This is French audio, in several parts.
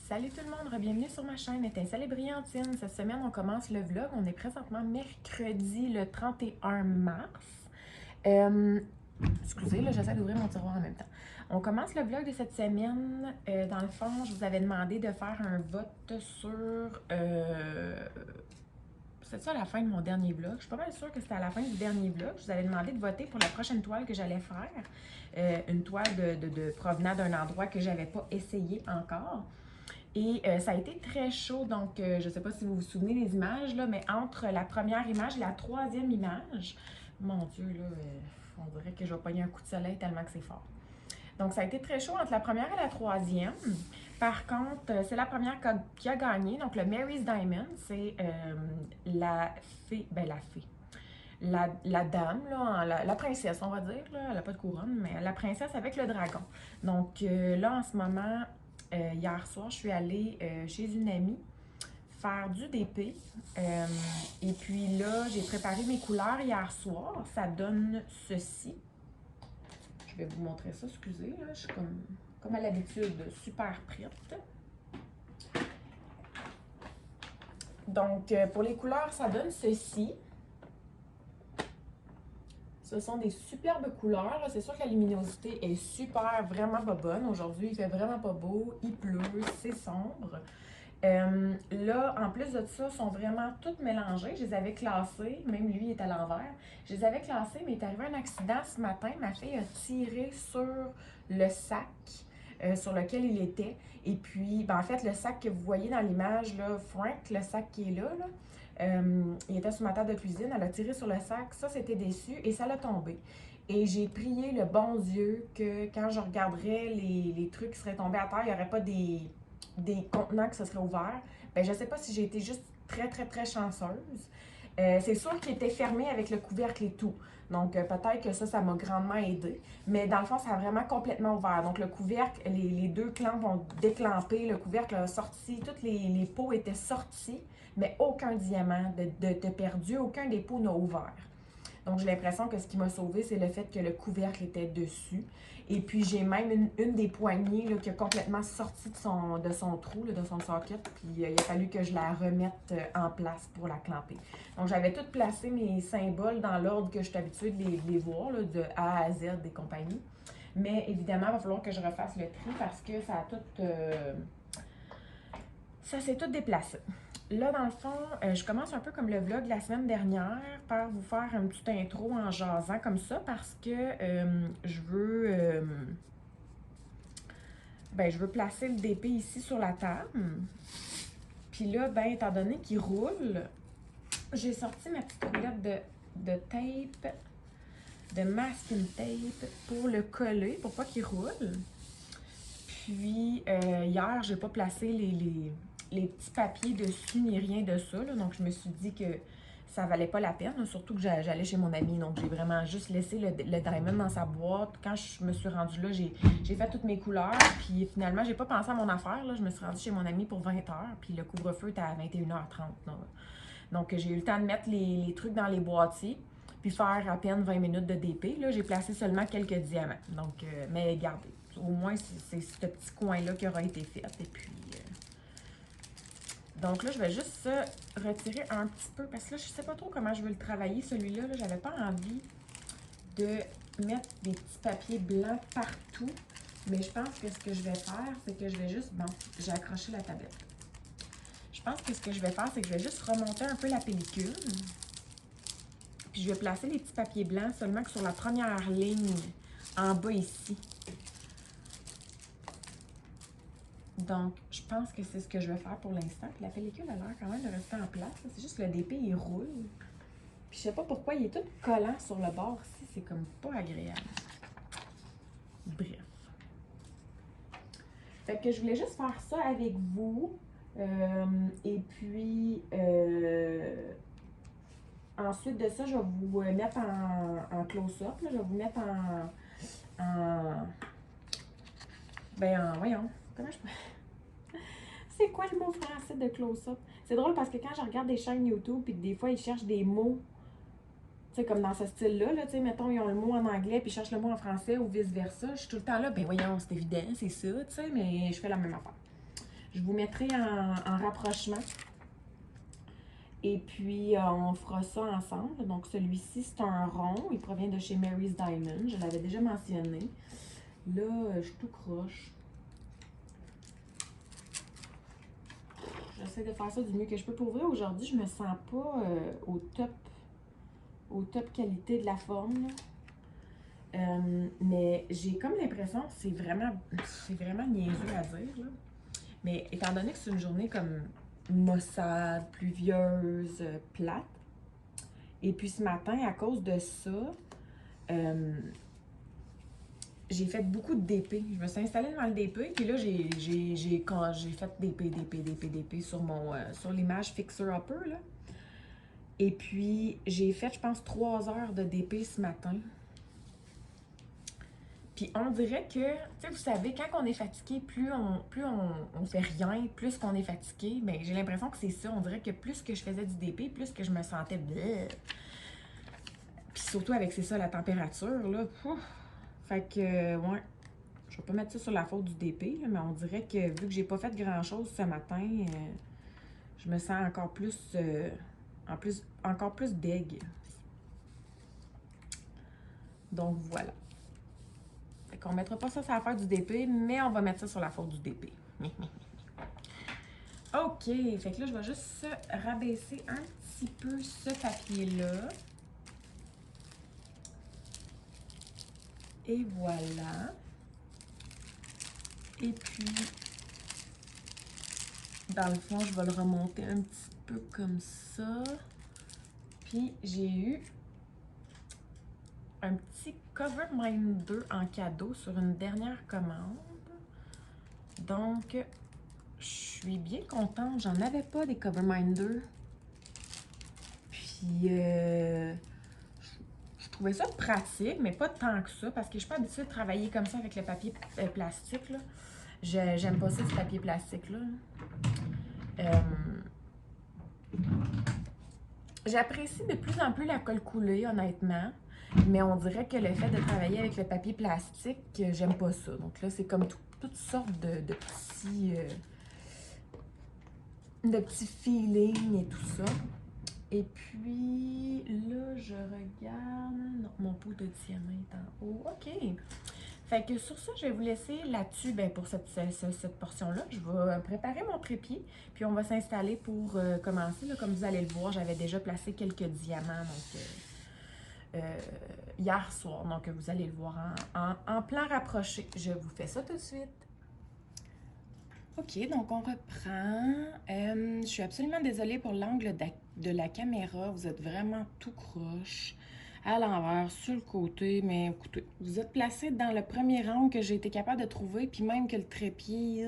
Salut tout le monde, bienvenue sur ma chaîne Étincelle et Brillantine. Cette semaine, on commence le vlog. On est présentement mercredi le 31 mars. Excusez, là, j'essaie d'ouvrir mon tiroir en même temps. On commence le vlog de cette semaine. Dans le fond, je vous avais demandé de faire un vote sur... c'est ça à la fin de mon dernier vlog. Je suis pas mal sûre que c'était à la fin du dernier vlog. Je vous avais demandé de voter pour la prochaine toile que j'allais faire. Une toile provenant d'un endroit que j'avais pas essayé encore. Et ça a été très chaud, donc je ne sais pas si vous vous souvenez des images, là, mais entre la première image et la troisième image, mon Dieu, là, on dirait que je vais pogner un coup de soleil tellement que c'est fort. Donc ça a été très chaud entre la première et la troisième. Par contre, c'est la première qui a gagné, donc le Mary's Diamond, c'est la fée, la dame, là, la princesse, on va dire, là, elle n'a pas de couronne, mais la princesse avec le dragon. Donc là, en ce moment, hier soir, je suis allée chez une amie faire du DP. Et puis là, j'ai préparé mes couleurs hier soir. Ça donne ceci. Je vais vous montrer ça, excusez, là, je suis comme à l'habitude, super prête. Donc, pour les couleurs, ça donne ceci. Ce sont des superbes couleurs. C'est sûr que la luminosité est super, vraiment pas bonne. Aujourd'hui, il fait vraiment pas beau, il pleut, c'est sombre. Là, en plus de ça, sont vraiment toutes mélangées. Je les avais classées, même lui est à l'envers. Je les avais classées, mais il est arrivé un accident ce matin. Ma fille a tiré sur le sac sur lequel il était. Et puis, en fait, le sac que vous voyez dans l'image, là, Frank, le sac qui est là, il était sur ma table de cuisine, elle a tiré sur le sac, ça c'était déçu et ça l'a tombé. Et j'ai prié le bon Dieu que quand je regarderais les trucs qui seraient tombés à terre, il n'y aurait pas des contenants qui se seraient ouverts. Ben, je ne sais pas si j'ai été juste très, très, très chanceuse. C'est sûr qu'il était fermé avec le couvercle et tout. Donc, peut-être que ça m'a grandement aidé. Mais dans le fond, ça a vraiment complètement ouvert. Donc, le couvercle, les deux clampes ont déclampé. Le couvercle a sorti. Toutes les pots étaient sortis. Mais aucun diamant de perdu. Aucun des pots n'a ouvert. Donc, j'ai l'impression que ce qui m'a sauvée, c'est le fait que le couvercle était dessus. Et puis, j'ai même une des poignées là, qui a complètement sorti de son trou, là, de son socket. Puis, il a fallu que je la remette en place pour la clamper. Donc, j'avais tout placé mes symboles dans l'ordre que je suis habituée de les voir, là, de A à Z des compagnies. Mais évidemment, il va falloir que je refasse le tri parce que ça a tout... ça s'est tout déplacé. Là, dans le fond, je commence un peu comme le vlog de la semaine dernière par vous faire une petite intro en jasant comme ça parce que je veux placer le DP ici sur la table. Puis là, étant donné qu'il roule, j'ai sorti ma petite roulette de tape, de masking tape pour le coller, pour pas qu'il roule. Puis hier, j'ai pas placé les petits papiers dessus ni rien de ça. Là, donc, je me suis dit que ça valait pas la peine. Là, surtout que j'allais chez mon ami. Donc, j'ai vraiment juste laissé le diamond dans sa boîte. Quand je me suis rendue là, j'ai fait toutes mes couleurs. Puis finalement, j'ai pas pensé à mon affaire. Là. Je me suis rendue chez mon ami pour 20h. Puis le couvre-feu était à 21h30. Là. Donc, j'ai eu le temps de mettre les trucs dans les boîtiers. Puis faire à peine 20 minutes de DP. Là, j'ai placé seulement quelques diamants. Donc, mais regardez. Au moins, c'est ce petit coin-là qui aura été fait. Et puis, donc là, je vais juste retirer un petit peu. Parce que là, je ne sais pas trop comment je veux le travailler, celui-là. Là, j'avais pas envie de mettre des petits papiers blancs partout. Mais je pense que ce que je vais faire, c'est que je vais juste... Bon, j'ai accroché la tablette. Je pense que ce que je vais faire, c'est que je vais juste remonter un peu la pellicule. Puis je vais placer les petits papiers blancs seulement que sur la première ligne en bas ici. Donc, je pense que c'est ce que je vais faire pour l'instant. Puis la pellicule a l'air quand même de rester en place. C'est juste que le DP, il roule. Puis je sais pas pourquoi il est tout collant sur le bord ici. C'est comme pas agréable. Bref. Fait que je voulais juste faire ça avec vous. Et puis, ensuite de ça, je vais vous mettre en close-up. Je vais vous mettre voyons, comment je peux... C'est quoi le mot français de close-up? C'est drôle parce que quand je regarde des chaînes YouTube puis que des fois ils cherchent des mots, tu sais, comme dans ce style-là, tu sais, mettons, ils ont le mot en anglais puis ils cherchent le mot en français ou vice-versa, je suis tout le temps là, voyons, c'est évident, c'est ça, tu sais, mais je fais la même affaire. Je vous mettrai en rapprochement. Et puis, on fera ça ensemble. Donc, celui-ci, c'est un rond. Il provient de chez Mary's Diamond. Je l'avais déjà mentionné. Là, je suis tout croche. J'essaie de faire ça du mieux que je peux. Pour vrai, aujourd'hui, je me sens pas au top qualité de la forme. Mais j'ai comme l'impression que c'est vraiment niaiseux à dire, là. Mais étant donné que c'est une journée comme maussade, pluvieuse, plate, et puis ce matin, à cause de ça, j'ai fait beaucoup de DP. Je me suis installée devant le DP, puis là, j'ai fait DP sur l'image Fixer Upper, là. Et puis, j'ai fait, je pense, 3 heures de DP ce matin. Puis on dirait que, tu sais, vous savez, quand on est fatigué, plus on fait rien, plus qu'on est fatigué, bien, j'ai l'impression que c'est ça. On dirait que plus que je faisais du DP, plus que je me sentais bleh. Puis surtout avec, c'est ça, la température, là. Ouf. Fait que, ouais, je vais pas mettre ça sur la faute du DP, là, mais on dirait que vu que j'ai pas fait grand-chose ce matin, je me sens encore plus, encore plus deg. Donc voilà. Fait qu'on mettra pas ça sur la faute du DP, mais on va mettre ça sur la faute du DP. OK, fait que là, je vais juste rabaisser un petit peu ce papier-là. Et voilà. Et puis, dans le fond, je vais le remonter un petit peu comme ça. Puis, j'ai eu un petit CoverMinder en cadeau sur une dernière commande. Donc, je suis bien contente. J'en avais pas des CoverMinder. Puis, je trouvais ça pratique, mais pas tant que ça, parce que je suis pas habituée de travailler comme ça avec le papier plastique, là. J'aime pas ça, du papier plastique, là. J'apprécie de plus en plus la colle coulée, honnêtement. Mais on dirait que le fait de travailler avec le papier plastique, j'aime pas ça. Donc là, c'est comme toutes sortes de petits feelings et tout ça. Et puis, là, je regarde... Non, mon pot de diamant est en haut. OK. Fait que sur ça, je vais vous laisser là-dessus, ben, pour cette portion-là. Je vais préparer mon trépied, puis on va s'installer pour commencer. Là, comme vous allez le voir, j'avais déjà placé quelques diamants hier soir. Donc, vous allez le voir en plan rapproché. Je vous fais ça tout de suite. OK, donc on reprend. Je suis absolument désolée pour l'angle de la caméra. Vous êtes vraiment tout croche, à l'envers, sur le côté. Mais écoutez, vous êtes placé dans le premier angle que j'ai été capable de trouver. Puis même que le trépied,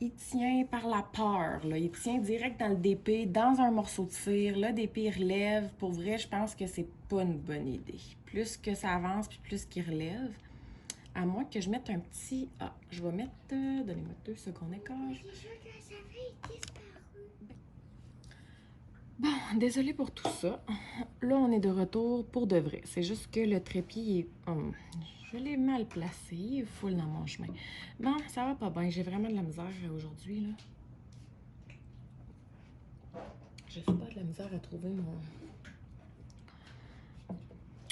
il tient par la peur, là. Il tient direct dans le DP, dans un morceau de cire. Le DP relève. Pour vrai, je pense que c'est pas une bonne idée. Plus que ça avance, puis plus qu'il relève. À moins que je mette un petit... Ah, je vais mettre... Donnez-moi 2 secondes, d'accord? Bon, désolée pour tout ça. Là, on est de retour pour de vrai. C'est juste que le trépied est... je l'ai mal placé. Il est full dans mon chemin. Bon, ça va pas bien. J'ai vraiment de la misère aujourd'hui, là. J'ai pas de la misère à trouver mon...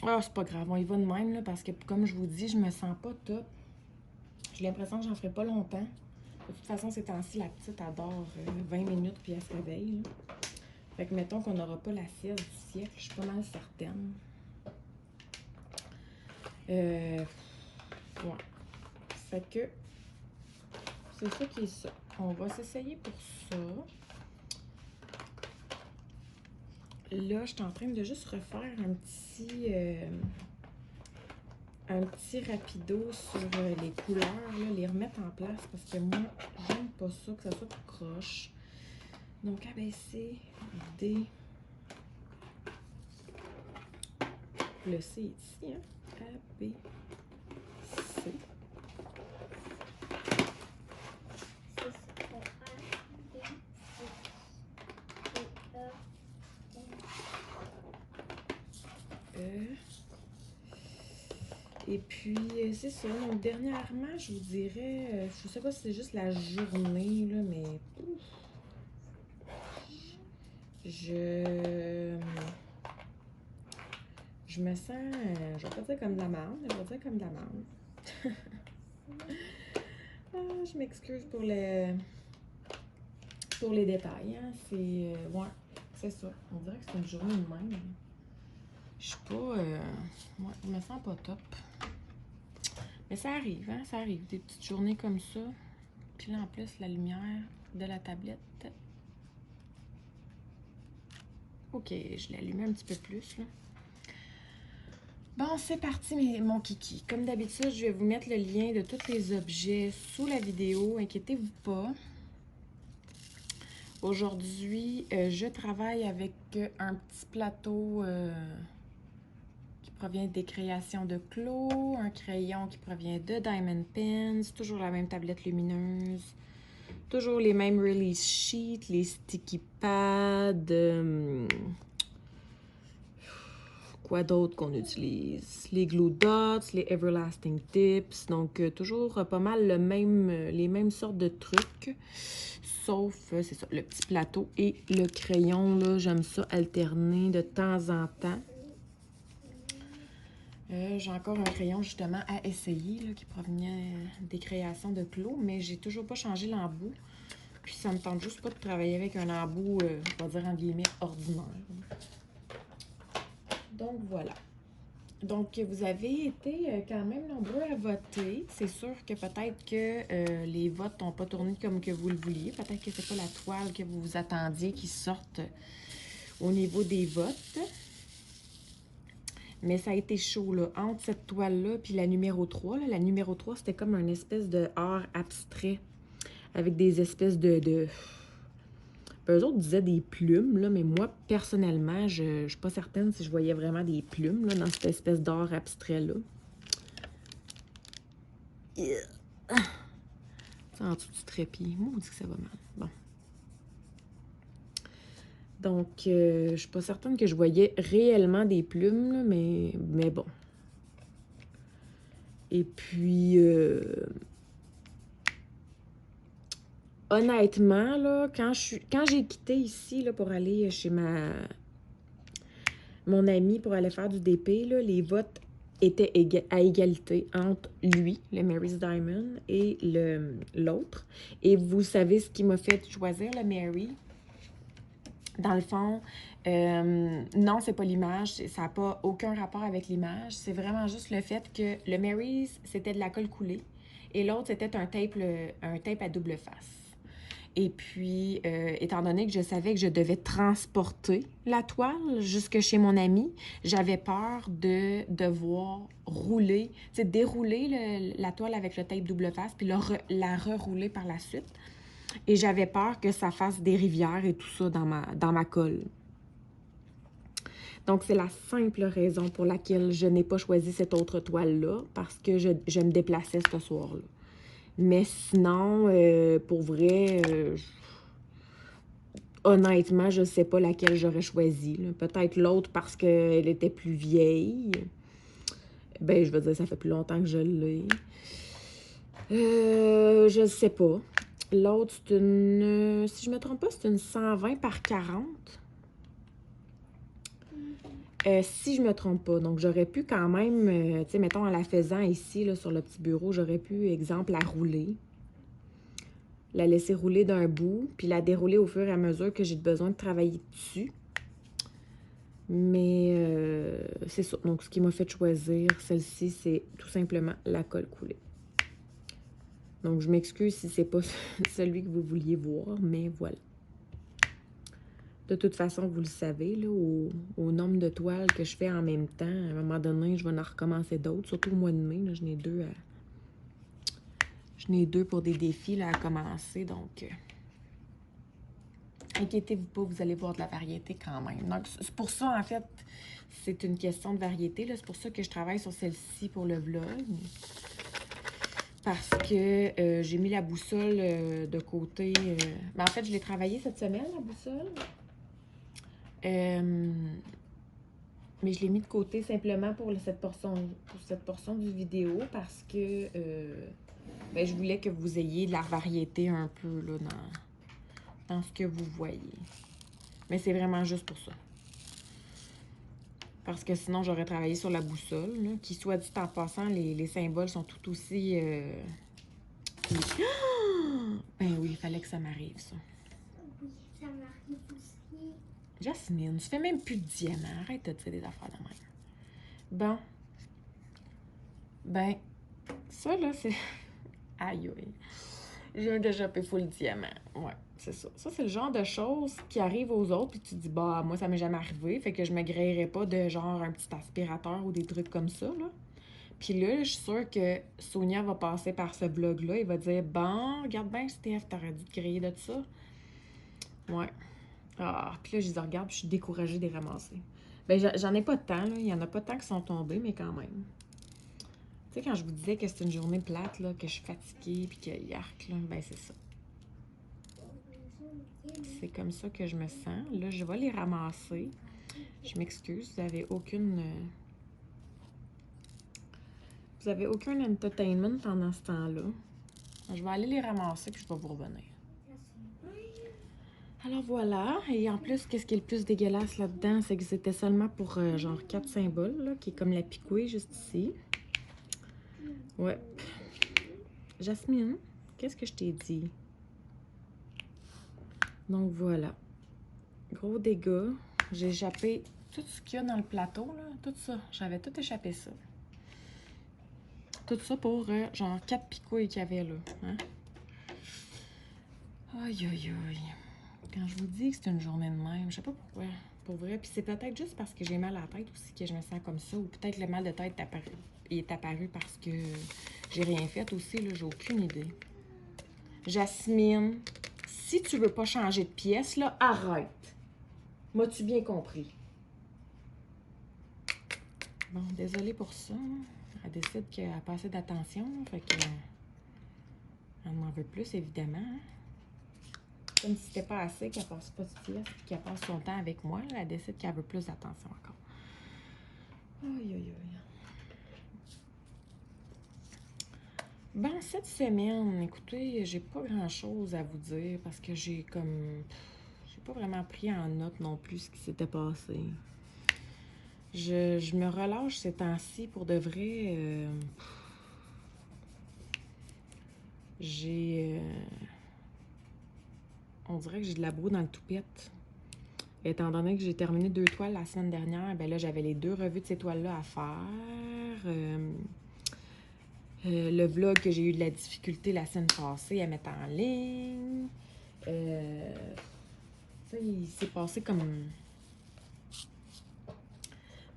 Ah, c'est pas grave. On y va de même, là, parce que, comme je vous dis, je me sens pas top. J'ai l'impression que j'en ferai pas longtemps. De toute façon, ces temps-ci, la petite adore 20 minutes puis elle se réveille, là. Fait que mettons qu'on n'aura pas la sieste du siècle, je suis pas mal certaine. Ouais. Fait que c'est ça qui est ça. On va s'essayer pour ça. Là, je suis en train de juste refaire un petit rapido sur les couleurs, là, les remettre en place parce que moi, j'aime pas ça, que ça soit tout croche. Donc, ABC, D. Le C est ici, hein? A, B, C. Et puis, c'est ça. Donc, dernièrement, je vous dirais, je sais pas si c'est juste la journée, là, mais je me sens, je vais pas dire comme de la merde, mais je vais dire comme de la merde. Je m'excuse pour les détails, hein. C'est, ouais, c'est ça. On dirait que c'est une journée de même. Je suis pas, ouais, je me sens pas top. Mais ça arrive, hein, ça arrive. Des petites journées comme ça. Puis là, en plus, la lumière de la tablette. Ok, je l'allume un petit peu plus, là. Bon, c'est parti, mon kiki. Comme d'habitude, je vais vous mettre le lien de tous les objets sous la vidéo. Inquiétez-vous pas. Aujourd'hui, je travaille avec un petit plateau qui provient des créations de Clos, un crayon qui provient de Diamond Pens, toujours la même tablette lumineuse, toujours les mêmes release sheets, les sticky pads, quoi d'autre qu'on utilise? Les glue dots, les everlasting tips, donc toujours pas mal les mêmes sortes de trucs, sauf, c'est ça, le petit plateau et le crayon, là, j'aime ça alterner de temps en temps. J'ai encore un crayon justement à essayer là, qui provenait des créations de Clos, mais j'ai toujours pas changé l'embout. Puis ça me tente juste pas de travailler avec un embout, on va dire en guillemets, ordinaire. Donc voilà. Donc vous avez été quand même nombreux à voter. C'est sûr que peut-être que les votes n'ont pas tourné comme que vous le vouliez. Peut-être que c'est pas la toile que vous vous attendiez qui sorte au niveau des votes. Mais ça a été chaud, là, entre cette toile-là puis la numéro 3. Là, la numéro 3, c'était comme un espèce de art abstrait avec des espèces de... Eux autres disaient des plumes, là, mais moi, personnellement, je suis pas certaine si je voyais vraiment des plumes là, dans cette espèce d'art abstrait-là. C'est en dessous du trépied. Moi, on dit que ça va mal. Bon. Donc, je suis pas certaine que je voyais réellement des plumes, là, mais bon. Et puis, honnêtement, là, quand j'ai quitté ici là, pour aller chez mon ami pour aller faire du DP, là, les votes étaient à égalité entre lui, le Mary's Diamond, et l'autre. Et vous savez ce qui m'a fait choisir le Mary? Dans le fond, non, c'est pas l'image, ça n'a pas aucun rapport avec l'image. C'est vraiment juste le fait que le Mary's, c'était de la colle coulée et l'autre, c'était un tape à double face. Et puis, étant donné que je savais que je devais transporter la toile jusque chez mon ami, j'avais peur de devoir rouler, tu sais, dérouler la toile avec le tape double face, puis la rerouler par la suite. Et j'avais peur que ça fasse des rivières et tout ça dans ma colle. Donc, c'est la simple raison pour laquelle je n'ai pas choisi cette autre toile-là, parce que je me déplaçais ce soir-là. Mais sinon, pour vrai, honnêtement, je ne sais pas laquelle j'aurais choisi. Peut-être l'autre parce qu'elle était plus vieille. Ben, je veux dire, ça fait plus longtemps que je l'ai. Je ne sais pas. L'autre, c'est une... Si je ne me trompe pas, c'est une 120 par 40. Si je me trompe pas. Donc, j'aurais pu quand même, tu sais, mettons, en la faisant ici, là, sur le petit bureau, j'aurais pu, exemple, la rouler. La laisser rouler d'un bout, puis la dérouler au fur et à mesure que j'ai besoin de travailler dessus. Mais c'est ça. Donc, ce qui m'a fait choisir celle-ci, c'est tout simplement la colle coulée. Donc, je m'excuse si c'est pas celui que vous vouliez voir, mais voilà. De toute façon, vous le savez, là, au nombre de toiles que je fais en même temps, à un moment donné, je vais en recommencer d'autres, surtout au mois de mai. J'en ai deux pour des défis là, à commencer, donc inquiétez-vous pas, vous allez voir de la variété quand même. Donc, c'est pour ça, en fait, c'est une question de variété. C'est pour ça que je travaille sur celle-ci pour le vlog. Parce que j'ai mis la boussole de côté. Mais en fait, je l'ai travaillée cette semaine, la boussole. Mais je l'ai mis de côté simplement pour cette portion du vidéo parce que ben, je voulais que vous ayez de la variété un peu là, dans ce que vous voyez. Mais c'est vraiment juste pour ça. Parce que sinon, j'aurais travaillé sur la boussole, là, qui, soit dit en passant, les symboles sont tout aussi... Ben oui, il fallait que ça m'arrive, ça. Oui, ça m'arrive aussi. Jasmine, tu fais même plus de diamants. Arrête de dire des affaires de même. Bon. Ben, ça, là, c'est... Aïe, aïe. J'ai déjà fait full diamant. Ouais, c'est ça. Ça, c'est le genre de choses qui arrivent aux autres, puis tu te dis, bah, moi, ça m'est jamais arrivé, fait que je me gréerais pas de genre un petit aspirateur ou des trucs comme ça, là. Puis là, je suis sûre que Sonia va passer par ce blog-là et va dire, bon, regarde bien, Steph, t'aurais dû te griller de ça. Ouais. Ah, puis là, je les regarde, puis je suis découragée de les ramasser. Ben, j'en ai pas de temps, là. Il y en a pas de temps qui sont tombés, mais quand même. Tu sais, quand je vous disais que c'est une journée plate, là, que je suis fatiguée, puis que yark, là, ben c'est ça. C'est comme ça que je me sens. Là, je vais les ramasser. Je m'excuse, vous avez aucune... Vous avez aucun entertainment pendant ce temps-là. Je vais aller les ramasser, puis je vais vous revenir. Alors voilà, et en plus, qu'est-ce qui est le plus dégueulasse là-dedans, c'est que c'était seulement pour genre 4 symboles, là, qui est comme la picouée juste ici. Ouais. Jasmine, qu'est-ce que je t'ai dit? Donc voilà. Gros dégâts. J'ai échappé tout ce qu'il y a dans le plateau, là. Tout ça. J'avais tout échappé ça. Tout ça pour genre 4 picouilles qu'il y avait là. Hein? Aïe, aïe, aïe. Quand je vous dis que c'est une journée de même, je sais pas pourquoi. Pour vrai. Puis c'est peut-être juste parce que j'ai mal à la tête aussi que je me sens comme ça. Ou peut-être le mal de tête est apparu parce que j'ai rien fait aussi. Là, j'ai aucune idée. Jasmine, si tu veux pas changer de pièce, là, arrête. M'as-tu bien compris? Bon, désolée pour ça. Elle décide qu'elle a pas assez d'attention. Fait que... Elle m'en veut plus, évidemment. Comme si c'était pas assez qu'elle passe pas de pièce et qu'elle passe son temps avec moi. Là, elle décide qu'elle veut plus d'attention encore. Aïe, aïe, aïe. Bon, cette semaine, écoutez, j'ai pas grand-chose à vous dire parce que j'ai comme... J'ai pas vraiment pris en note non plus ce qui s'était passé. Je me relâche ces temps-ci pour de vrai. On dirait que j'ai de la boue dans le toupette. Étant donné que j'ai terminé 2 toiles la semaine dernière, ben là, j'avais les 2 revues de ces toiles-là à faire. Le vlog que j'ai eu de la difficulté la semaine passée à mettre en ligne. Ça, il s'est passé comme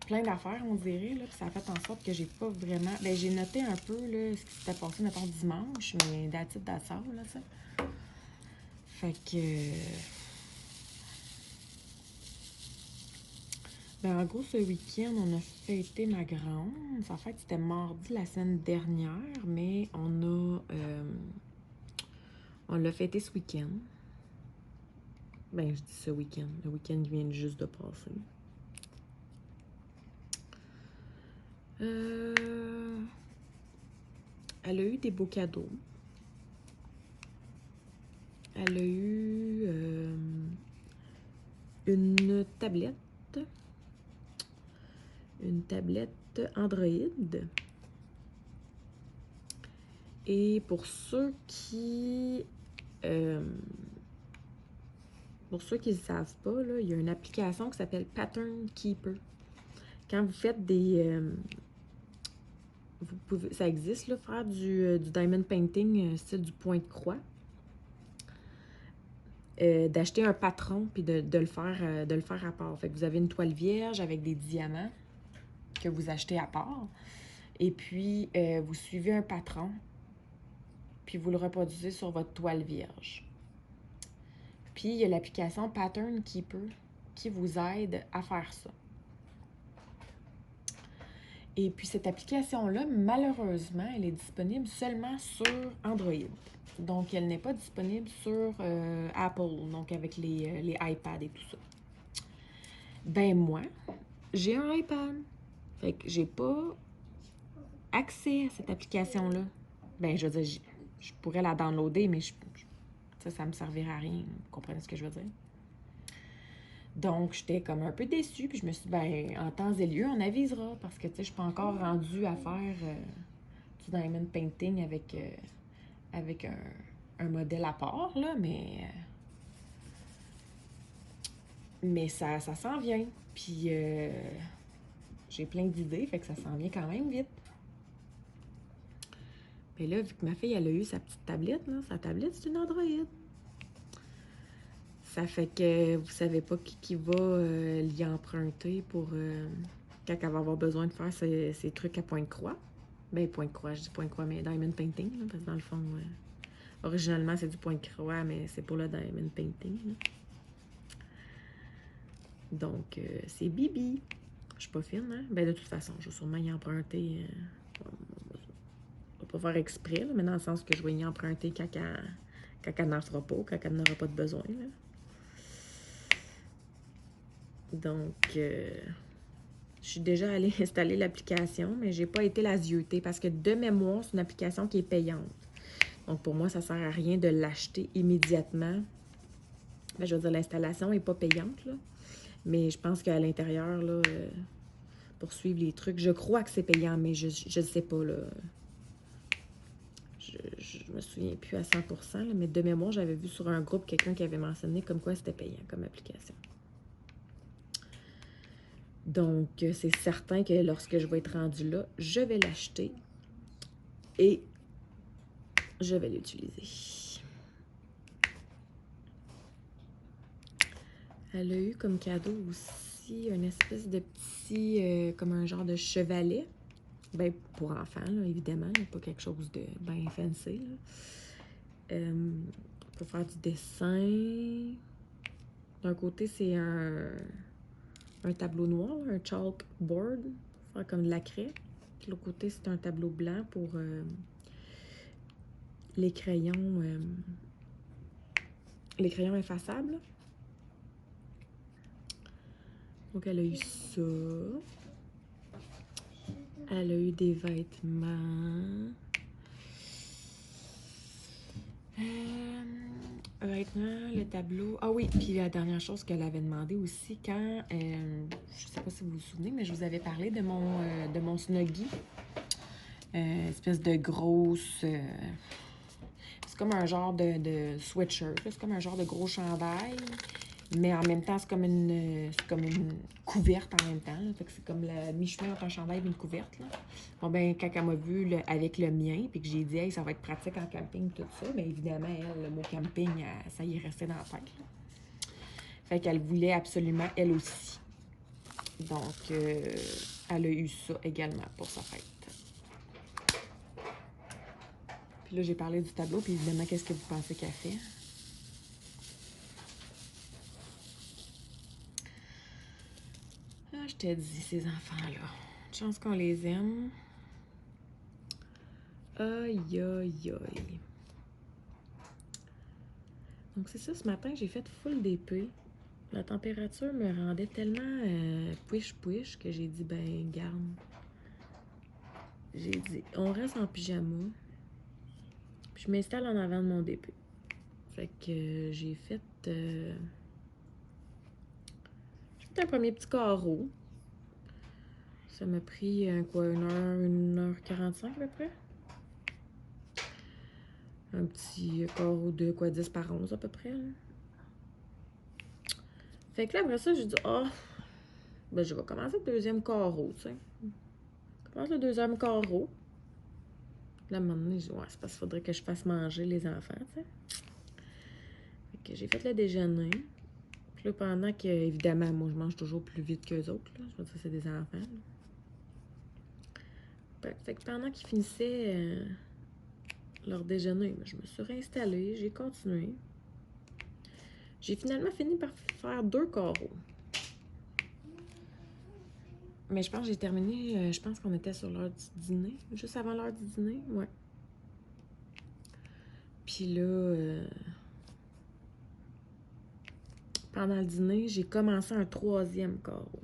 plein d'affaires, on dirait, là, puis ça a fait en sorte que j'ai pas vraiment... Ben, j'ai noté un peu, là, ce qui s'était passé, mettons, dimanche, mais that's it, that's all, là, ça. Fait que... Ben, en gros, ce week-end, on a fêté ma grande. En fait, c'était mardi la semaine dernière, mais on l'a fêté ce week-end. Ben, je dis ce week-end. Le week-end vient juste de passer. Elle a eu des beaux cadeaux. Elle a eu une tablette. Une tablette Android. Et pour ceux qui... pour ceux qui ne savent pas, là, il y a une application qui s'appelle Pattern Keeper. Quand vous faites des... vous pouvez, ça existe, là, faire du diamond painting, style du point de croix. D'acheter un patron puis de le faire à part. Fait que vous avez une toile vierge avec des diamants que vous achetez à part. Et puis, vous suivez un patron puis vous le reproduisez sur votre toile vierge. Puis, il y a l'application Pattern Keeper qui vous aide à faire ça. Et puis, cette application-là, malheureusement, elle est disponible seulement sur Android. Donc, elle n'est pas disponible sur Apple, donc avec les iPads et tout ça. Ben moi, j'ai un iPad. Fait que j'ai pas accès à cette application-là. Ben, je veux dire, je pourrais la downloader, mais ça me servirait à rien. Vous comprenez ce que je veux dire? Donc, j'étais comme un peu déçue, puis je me suis dit, ben, en temps et lieu, on avisera, parce que, tu sais, je suis pas encore rendue à faire du diamond painting avec un modèle à part, là, mais ça s'en vient. Puis, j'ai plein d'idées, fait que ça s'en vient quand même vite. Mais là, vu que ma fille, elle a eu sa petite tablette, là, sa tablette, c'est une Android. Ça fait que vous savez pas qui va l'y emprunter pour quand elle va avoir besoin de faire ses trucs à point de croix. Ben, point de croix, je dis point de croix, mais diamond painting, là, parce que dans le fond, originalement, c'est du point de croix, mais c'est pour le diamond painting. Là. Donc, c'est Bibi. Je suis pas fine, hein? Ben, de toute façon, je vais sûrement y emprunter. Je vais pas faire exprès, là, mais dans le sens que je vais y emprunter quand elle n'en fera pas, quand elle n'aura pas de besoin. Là. Donc, je suis déjà allée installer l'application, mais j'ai pas été la zioter parce que de mémoire, c'est une application qui est payante. Donc, pour moi, ça sert à rien de l'acheter immédiatement. Ben, je veux dire, l'installation n'est pas payante, là. Mais je pense qu'à l'intérieur, là, pour suivre les trucs, je crois que c'est payant, mais je ne sais pas, là. Je me souviens plus à 100%, là, mais de mémoire, j'avais vu sur un groupe quelqu'un qui avait mentionné comme quoi c'était payant comme application. Donc, c'est certain que lorsque je vais être rendue là, je vais l'acheter et je vais l'utiliser. Elle a eu comme cadeau aussi une espèce de petit, comme un genre de chevalet. Ben, pour enfants, là, évidemment, pas quelque chose de bien fancy. Là. Pour faire du dessin. D'un côté, c'est un tableau noir, un chalkboard, pour faire comme de la craie. De l'autre côté, c'est un tableau blanc pour les crayons effaçables. Donc, elle a eu ça. Elle a eu des vêtements. Vêtements, le tableau. Ah oui, puis la dernière chose qu'elle avait demandé aussi quand, je sais pas si vous vous souvenez, mais je vous avais parlé de mon Snuggie. Espèce de grosse... c'est comme un genre de sweatshirt, c'est comme un genre de gros chandail. Mais en même temps, c'est comme une couverte en même temps. Là. Fait que c'est comme le mi-chemin entre un chandail et une couverte. Là. Bon, ben, quand elle m'a vu avec le mien, puis que j'ai dit, hey, ça va être pratique en camping, tout ça, bien évidemment, elle, le mot camping, ça y est resté dans la tête. Là. Fait qu'elle voulait absolument, elle aussi. Donc, elle a eu ça également pour sa fête. Puis là, j'ai parlé du tableau, puis évidemment, qu'est-ce que vous pensez qu'elle fait? Ah, je t'ai dit, ces enfants-là. Chance qu'on les aime. Aïe, aïe, aïe. Donc, c'est ça, ce matin, j'ai fait full d'épée. La température me rendait tellement push-push que j'ai dit, ben, garde. J'ai dit, on reste en pyjama. Puis je m'installe en avant de mon DP. Fait que j'ai fait un premier petit carreau. Ça m'a pris quoi, 1h45 à peu près. Un petit carreau de quoi, 10 par 11 à peu près. Là. Fait que là, après ça, j'ai dit, ben je vais commencer le deuxième carreau, tu sais. Je commence le deuxième carreau. Là, à un moment donné, j'ai dit, ouais, c'est parce qu'il faudrait que je fasse manger les enfants, tu sais. Fait que j'ai fait le déjeuner. Puis là, pendant que, évidemment, moi, je mange toujours plus vite qu'eux autres, là. Je veux dire, c'est des enfants, là. Fait que pendant qu'ils finissaient leur déjeuner, je me suis réinstallée, j'ai continué. J'ai finalement fini par faire 2 carreaux. Mais je pense que j'ai terminé, je pense qu'on était sur l'heure du dîner, juste avant l'heure du dîner, ouais. Puis là, pendant le dîner, j'ai commencé un 3e carreau.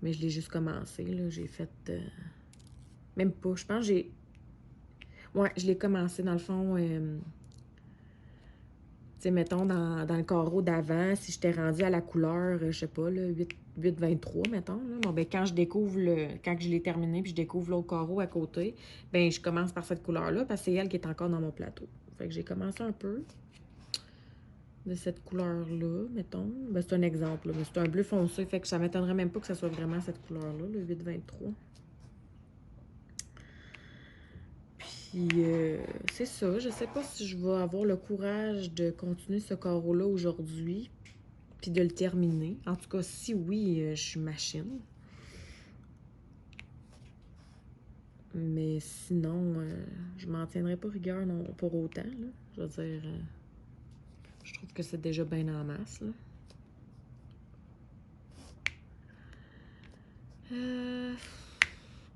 Mais je l'ai juste commencé, là. J'ai fait... même pas, je pense que j'ai... Ouais, je l'ai commencé, dans le fond... tu sais, mettons, dans le carreau d'avant, si j'étais rendue à la couleur, je sais pas, là, 8,23, mettons, là. Bon, ben, quand je découvre quand je l'ai terminé, puis je découvre l'autre carreau à côté, ben, je commence par cette couleur-là, parce que c'est elle qui est encore dans mon plateau. Fait que j'ai commencé un peu de cette couleur-là, mettons. Ben, c'est un exemple, là, mais c'est un bleu foncé, fait que ça m'étonnerait même pas que ça soit vraiment cette couleur-là, le 8,23. Puis, c'est ça. Je sais pas si je vais avoir le courage de continuer ce carreau-là aujourd'hui, puis de le terminer. En tout cas, si oui, je suis machine. Mais sinon, je m'en tiendrai pas rigueur non, pour autant, là. Je veux dire, je trouve que c'est déjà bien en masse, là.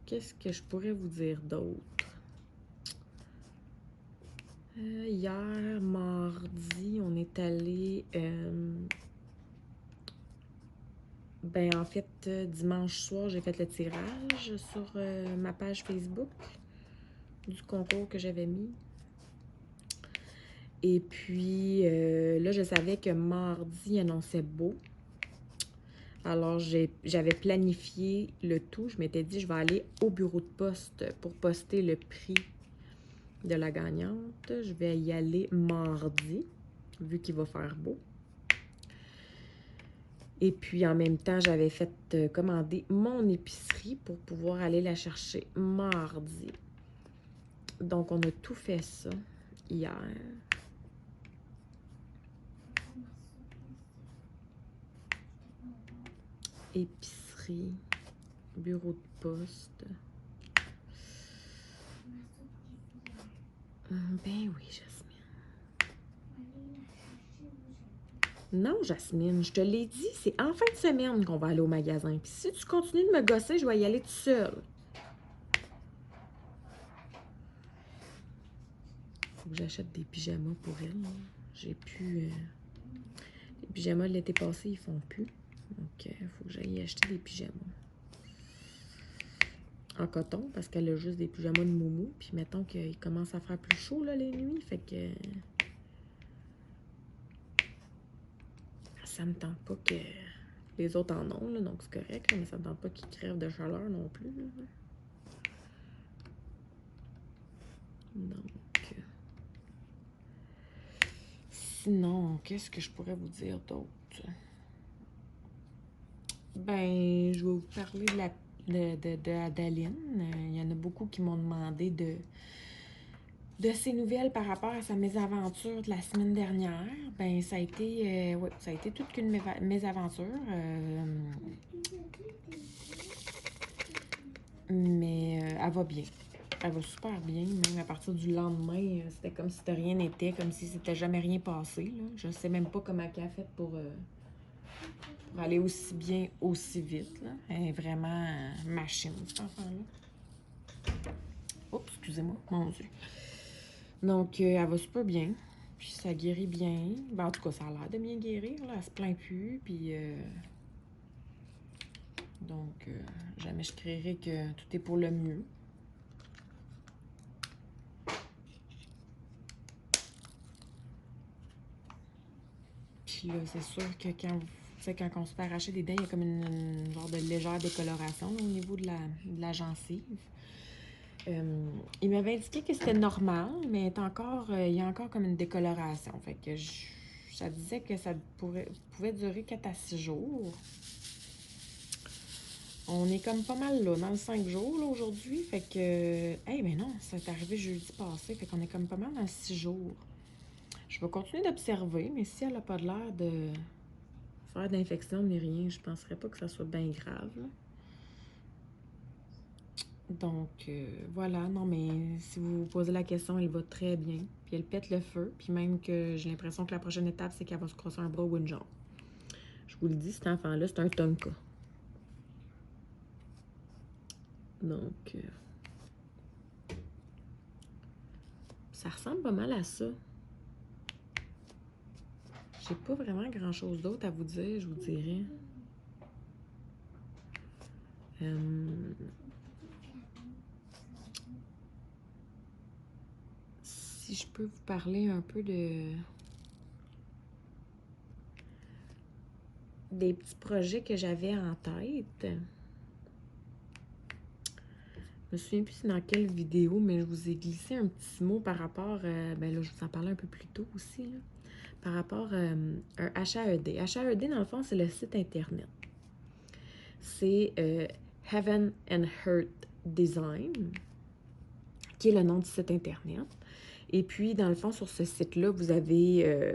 Qu'est-ce que je pourrais vous dire d'autre? Hier, mardi, on est allé... ben, en fait, dimanche soir, j'ai fait le tirage sur ma page Facebook du concours que j'avais mis. Et puis, là, je savais que mardi, il annonçait beau. Alors, j'avais planifié le tout. Je m'étais dit, je vais aller au bureau de poste pour poster le prix de la gagnante. Je vais y aller mardi, vu qu'il va faire beau. Et puis, en même temps, j'avais fait commander mon épicerie pour pouvoir aller la chercher mardi. Donc, on a tout fait ça hier. Épicerie, bureau de poste. Ben oui, Jasmine. Non, Jasmine, je te l'ai dit, c'est en fin de semaine qu'on va aller au magasin. Puis si tu continues de me gosser, je vais y aller toute seule. Faut que j'achète des pyjamas pour elle. J'ai plus... les pyjamas de l'été passé, ils font plus. Donc, il faut que j'aille acheter des pyjamas. En coton, parce qu'elle a juste des pyjamas de moumou. Puis mettons qu'il commence à faire plus chaud, là, les nuits. Fait que... ça me tente pas que... les autres en ont, là, donc c'est correct, là, mais ça me tente pas qu'ils crèvent de chaleur non plus. Là. Donc... sinon, qu'est-ce que je pourrais vous dire d'autre? Ben, je vais vous parler de Adaline. Il y en a beaucoup qui m'ont demandé de ses nouvelles par rapport à sa mésaventure de la semaine dernière. Ben, ça a été, ouais, ça a été toute qu'une mésaventure. Mais elle va bien. Elle va super bien. Même à partir du lendemain, c'était comme si de rien n'était, comme si c'était jamais rien passé. Là. Je sais même pas comment elle a fait pour aller aussi bien, aussi vite. Là. Elle est vraiment machine, cet enfant-là. Oups, excusez-moi, mon Dieu. Donc, elle va super bien. Puis ça guérit bien. Ben, en tout cas, ça a l'air de bien guérir. Là. Elle se plaint plus. Puis... donc, jamais je créerai que tout est pour le mieux. Puis là, c'est sûr que quand on se fait arracher des dents, il y a comme une genre de légère décoloration là, au niveau de la gencive. Il m'avait indiqué que c'était normal, mais il y a encore comme une décoloration. Fait que ça disait que ça pouvait durer 4 à 6 jours. On est comme pas mal là, dans le 5 jours là, aujourd'hui. Fait que... mais non, ça est arrivé jeudi passé. Fait qu'on est comme pas mal dans 6 jours. Je vais continuer d'observer, mais si elle n'a pas de l'air de faire d'infection ni rien, je penserais pas que ça soit bien grave. Là. Donc, voilà. Non, mais si vous vous posez la question, elle va très bien. Puis elle pète le feu. Puis même que j'ai l'impression que la prochaine étape, c'est qu'elle va se crosser un bras ou une jambe. Je vous le dis, cet enfant-là, c'est un Tonka. Donc, ça ressemble pas mal à ça. J'ai pas vraiment grand-chose d'autre à vous dire, je vous dirais. Si je peux vous parler un peu des petits projets que j'avais en tête. Je me souviens plus c'est dans quelle vidéo, mais je vous ai glissé un petit mot par rapport, ben là, je vous en parlais un peu plus tôt aussi, là, par rapport à un HAED. HAED, dans le fond, c'est le site Internet. C'est Heaven and Earth Design, qui est le nom du site Internet. Et puis, dans le fond, sur ce site-là, vous avez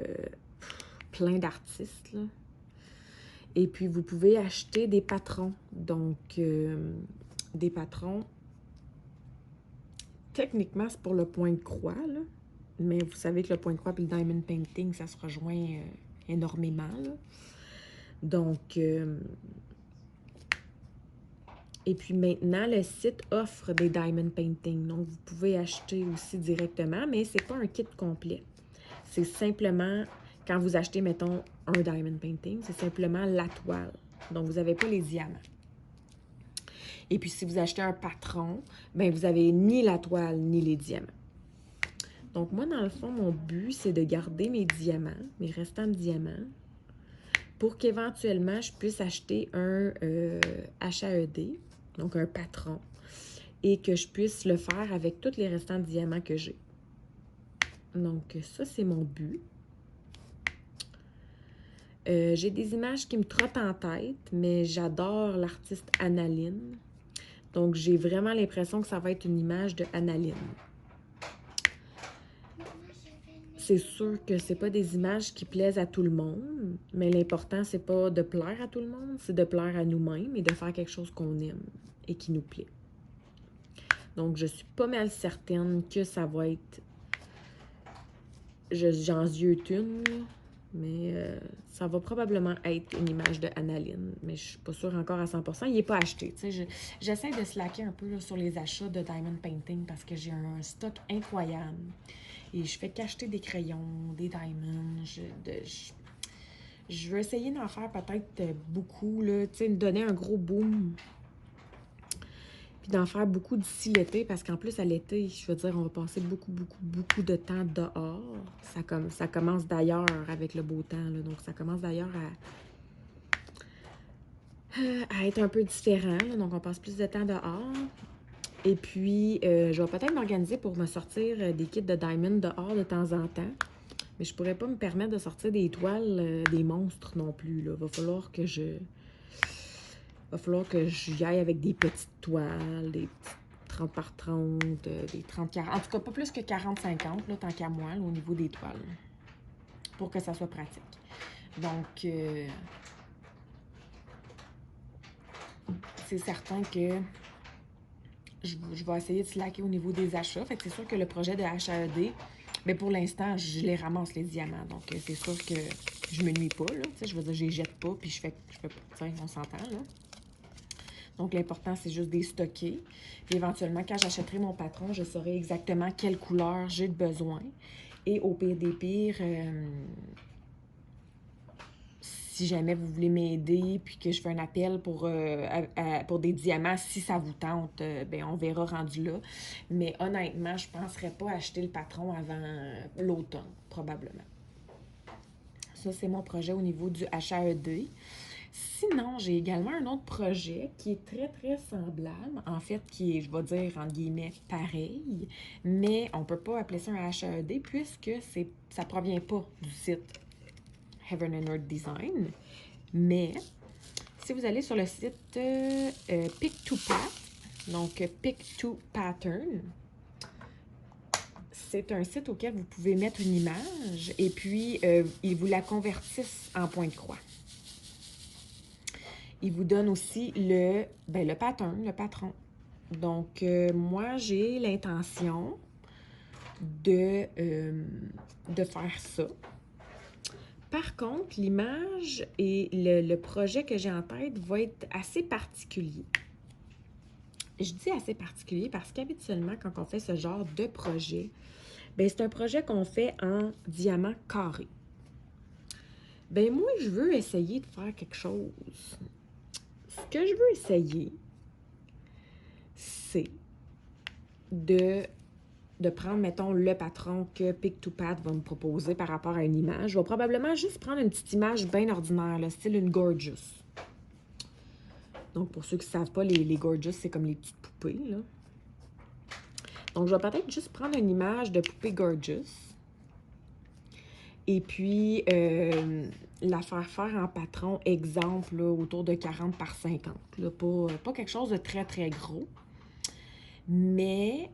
plein d'artistes, là. Et puis, vous pouvez acheter des patrons. Donc, des patrons, techniquement, c'est pour le point de croix, là. Mais vous savez que le point de croix et le diamond painting, ça se rejoint énormément, là. Donc, et puis maintenant, le site offre des diamond painting. Donc, vous pouvez acheter aussi directement, mais c'est pas un kit complet. C'est simplement, quand vous achetez, mettons, un diamond painting, c'est simplement la toile. Donc, vous n'avez pas les diamants. Et puis, si vous achetez un patron, bien, vous n'avez ni la toile, ni les diamants. Donc, moi, dans le fond, mon but, c'est de garder mes diamants, mes restants de diamants, pour qu'éventuellement, je puisse acheter un HAED, donc un patron, et que je puisse le faire avec tous les restants de diamants que j'ai. Donc, ça, c'est mon but. J'ai des images qui me trottent en tête, mais j'adore l'artiste Annaline. Donc, j'ai vraiment l'impression que ça va être une image de Annaline. C'est sûr que c'est pas des images qui plaisent à tout le monde, mais l'important, c'est pas de plaire à tout le monde, c'est de plaire à nous-mêmes et de faire quelque chose qu'on aime et qui nous plaît. Donc, je suis pas mal certaine que ça va être... J'en ziote une, mais ça va probablement être une image de Annaline, mais je suis pas sûre encore à 100%. Il n'est pas acheté. J'essaie de slacker un peu là, sur les achats de diamond painting parce que j'ai un stock incroyable. Et je fais qu'acheter des crayons, des diamonds. Je veux essayer d'en faire peut-être beaucoup, là, tu sais, me donner un gros boom. Puis d'en faire beaucoup d'ici l'été, parce qu'en plus, à l'été, je veux dire, on va passer beaucoup de temps dehors. Ça commence d'ailleurs avec le beau temps, là, donc ça commence d'ailleurs à être un peu différent, là, donc on passe plus de temps dehors. Et puis, je vais peut-être m'organiser pour me sortir des kits de diamond dehors de temps en temps. Mais je pourrais pas me permettre de sortir des toiles, des monstres non plus, là. Va falloir que j'y aille avec des petites toiles, des petites 30 par 30, des 30-40. En tout cas, pas plus que 40-50, là, tant qu'à moi, là, au niveau des toiles. Pour que ça soit pratique. Donc, c'est certain que je vais essayer de slacker au niveau des achats. Fait que c'est sûr que le projet de HAED, mais pour l'instant, je les ramasse les diamants. Donc, c'est sûr que je me nuis pas, là. Tu sais, je veux dire, je les jette pas, puis je fais tiens, on s'entend, là. Donc, l'important, c'est juste de les stocker. Puis, éventuellement, quand j'achèterai mon patron, je saurai exactement quelle couleur j'ai de besoin. Et au pire des pires, si jamais vous voulez m'aider, puis que je fais un appel pour des diamants, si ça vous tente, ben on verra rendu là. Mais honnêtement, je ne penserais pas acheter le patron avant l'automne, probablement. Ça, c'est mon projet au niveau du HAED. Sinon, j'ai également un autre projet qui est très semblable. En fait, qui est, je vais dire, entre guillemets, pareil. Mais on ne peut pas appeler ça un HAED puisque ça ne provient pas du site Heaven and Earth Design. Mais, si vous allez sur le site Pick2Pat, donc Pick2Pattern, c'est un site auquel vous pouvez mettre une image et puis ils vous la convertissent en point de croix. Ils vous donnent aussi le pattern, le patron. Donc, moi, j'ai l'intention de faire ça. Par contre, l'image et le projet que j'ai en tête va être assez particulier. Je dis assez particulier parce qu'habituellement, quand on fait ce genre de projet, bien, c'est un projet qu'on fait en diamant carré. Bien, moi, je veux essayer de faire quelque chose. Ce que je veux essayer, c'est de prendre, mettons, le patron que Pick2Pat va me proposer par rapport à une image. Je vais probablement juste prendre une petite image bien ordinaire, là, style une Gorgeous. Donc, pour ceux qui ne savent pas, les Gorgeous, c'est comme les petites poupées, là. Donc, je vais peut-être juste prendre une image de poupée Gorgeous. Et puis, la faire faire en patron, exemple, là, autour de 40 par 50. Là, pas quelque chose de très, très gros. Mais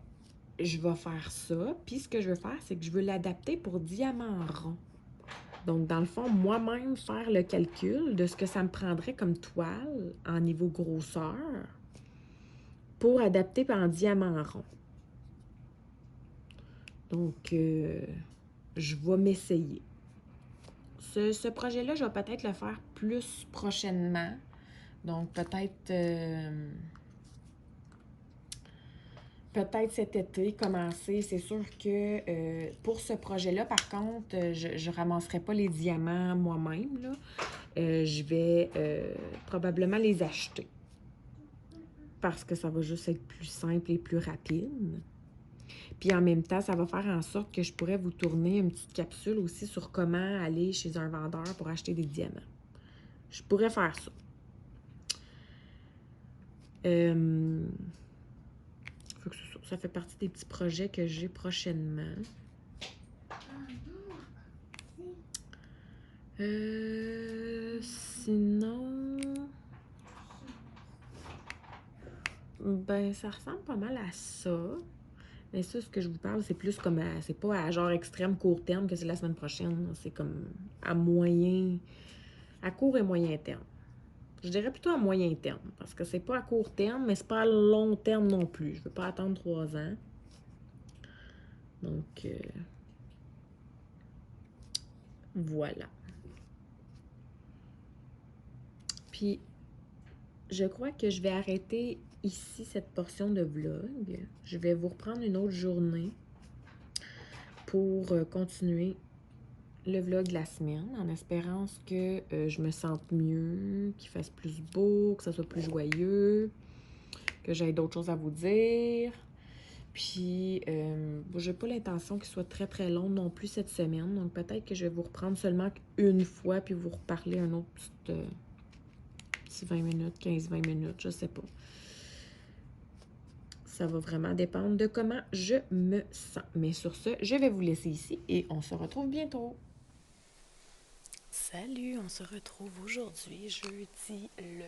je vais faire ça. Puis, ce que je veux faire, c'est que je veux l'adapter pour diamant rond. Donc, dans le fond, moi-même, faire le calcul de ce que ça me prendrait comme toile en niveau grosseur pour adapter en diamant rond. Donc, je vais m'essayer. Ce projet-là, je vais peut-être le faire plus prochainement. Donc, peut-être cet été, commencer. C'est sûr que pour ce projet-là, par contre, je ne ramasserai pas les diamants moi-même, là. Je vais probablement les acheter. Parce que ça va juste être plus simple et plus rapide. Puis en même temps, ça va faire en sorte que je pourrais vous tourner une petite capsule aussi sur comment aller chez un vendeur pour acheter des diamants. Je pourrais faire ça. Ça fait partie des petits projets que j'ai prochainement. Sinon... Ben, ça ressemble pas mal à ça. Mais ça, ce que je vous parle, c'est plus comme c'est pas à genre extrême court terme que c'est la semaine prochaine. C'est comme à court et moyen terme. Je dirais plutôt à moyen terme, parce que c'est pas à court terme, mais c'est pas à long terme non plus. Je veux pas attendre 3 ans. Donc, voilà. Puis, je crois que je vais arrêter ici cette portion de vlog. Je vais vous reprendre une autre journée pour continuer le vlog de la semaine, en espérant que je me sente mieux, qu'il fasse plus beau, que ça soit plus joyeux, que j'aie d'autres choses à vous dire. Puis, j'ai pas l'intention qu'il soit très, très long non plus cette semaine. Donc, peut-être que je vais vous reprendre seulement une fois, puis vous reparler un autre petit 20 minutes, 15-20 minutes, je sais pas. Ça va vraiment dépendre de comment je me sens. Mais sur ce, je vais vous laisser ici et on se retrouve bientôt. Salut, on se retrouve aujourd'hui, jeudi le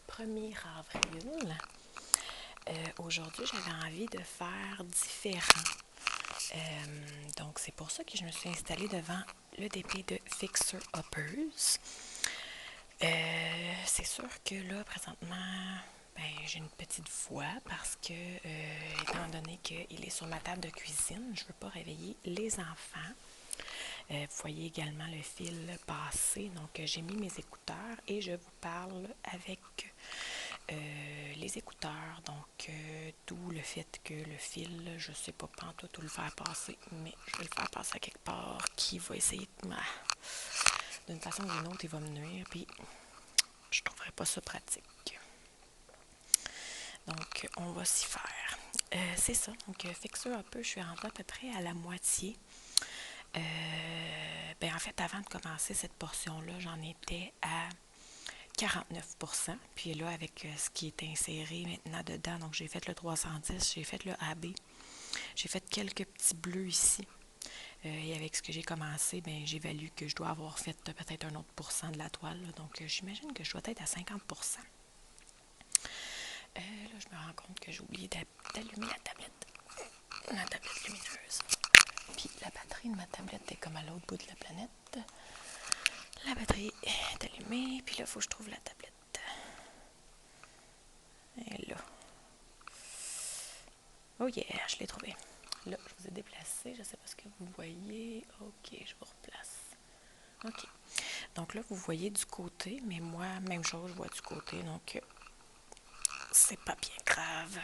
1er avril. Aujourd'hui, j'avais envie de faire différent. Donc, c'est pour ça que je me suis installée devant le DP de Fixer Uppers. C'est sûr que là, présentement, j'ai une petite voix parce que, étant donné qu'il est sur ma table de cuisine, je ne veux pas réveiller les enfants. Vous voyez également le fil passer. Donc, j'ai mis mes écouteurs et je vous parle avec les écouteurs. Donc, d'où le fait que le fil, je ne sais pas pantoute où le faire passer, mais je vais le faire passer à quelque part qui va essayer d'une façon ou d'une autre, il va me nuire. Puis, je ne trouverais pas ça pratique. Donc, on va s'y faire. C'est ça. Donc, Fixer un peu, je suis rentrée à peu près à la moitié. En fait, avant de commencer cette portion-là, j'en étais à 49%. Puis là, avec ce qui est inséré maintenant dedans, donc j'ai fait le 310, j'ai fait le AB, j'ai fait quelques petits bleus ici. Et avec ce que j'ai commencé, j'évalue que je dois avoir fait peut-être un autre pourcent de la toile. Là, donc, j'imagine que je dois être à 50%. Là, je me rends compte que j'ai oublié d'allumer la tablette lumineuse. Puis la batterie de ma tablette est comme à l'autre bout de la planète. La batterie est allumée, puis là, il faut que je trouve la tablette. Et là. Oh yeah, je l'ai trouvée. Là, je vous ai déplacé, je ne sais pas ce que vous voyez. Ok, je vous replace. Ok. Donc là, vous voyez du côté, mais moi, même chose, je vois du côté, donc c'est pas bien grave.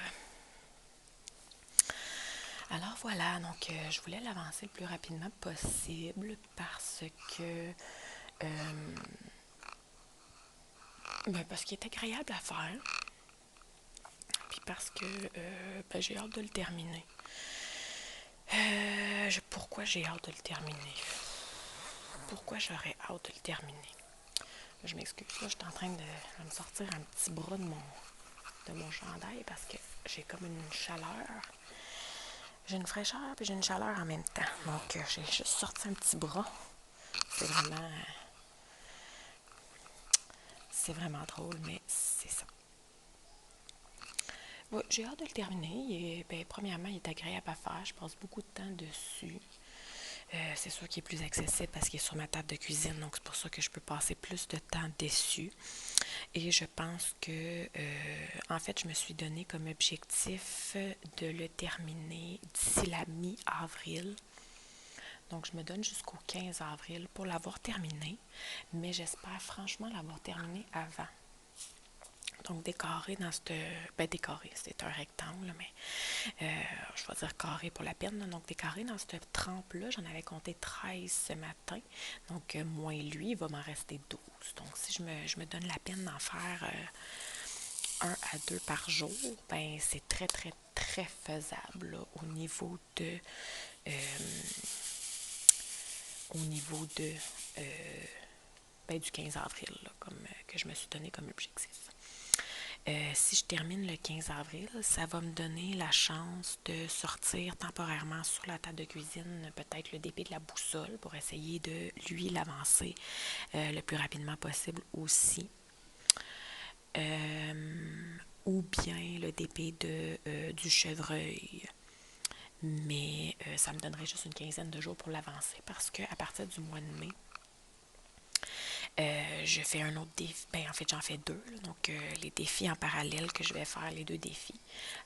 Alors voilà, donc je voulais l'avancer le plus rapidement possible parce que parce qu'il est agréable à faire. puis parce que j'ai hâte de le terminer. Pourquoi j'ai hâte de le terminer? Pourquoi j'aurais hâte de le terminer? Je m'excuse, là, je suis en train de me sortir un petit bras de mon chandail parce que j'ai comme une chaleur. J'ai une fraîcheur puis j'ai une chaleur en même temps. Donc, j'ai juste sorti un petit bras. C'est vraiment drôle, mais c'est ça. Ouais, j'ai hâte de le terminer. Premièrement, il est agréable à faire. Je passe beaucoup de temps dessus. C'est sûr qu'il est plus accessible parce qu'il est sur ma table de cuisine, donc c'est pour ça que je peux passer plus de temps dessus. Et je pense que, en fait, je me suis donné comme objectif de le terminer d'ici la mi-avril. Donc, je me donne jusqu'au 15 avril pour l'avoir terminé, mais j'espère franchement l'avoir terminé avant. Donc, décorer dans cette... décorer, c'est un rectangle, mais je vais dire carré pour la peine. Donc, décorer dans cette trempe-là, j'en avais compté 13 ce matin. Donc, moins lui, il va m'en rester 12. Donc, si je me donne la peine d'en faire 1 à 2 par jour, ben c'est très, très, très faisable là, au niveau de... du 15 avril, là, que je me suis donné comme objectif. Si je termine le 15 avril, ça va me donner la chance de sortir temporairement sur la table de cuisine peut-être le dépit de la boussole pour essayer de lui l'avancer le plus rapidement possible aussi. Ou bien le dépit du chevreuil. Mais ça me donnerait juste une quinzaine de jours pour l'avancer parce qu'à partir du mois de mai, je fais un autre défi. En fait, j'en fais 2. Là, donc, les défis en parallèle que je vais faire, les 2 défis.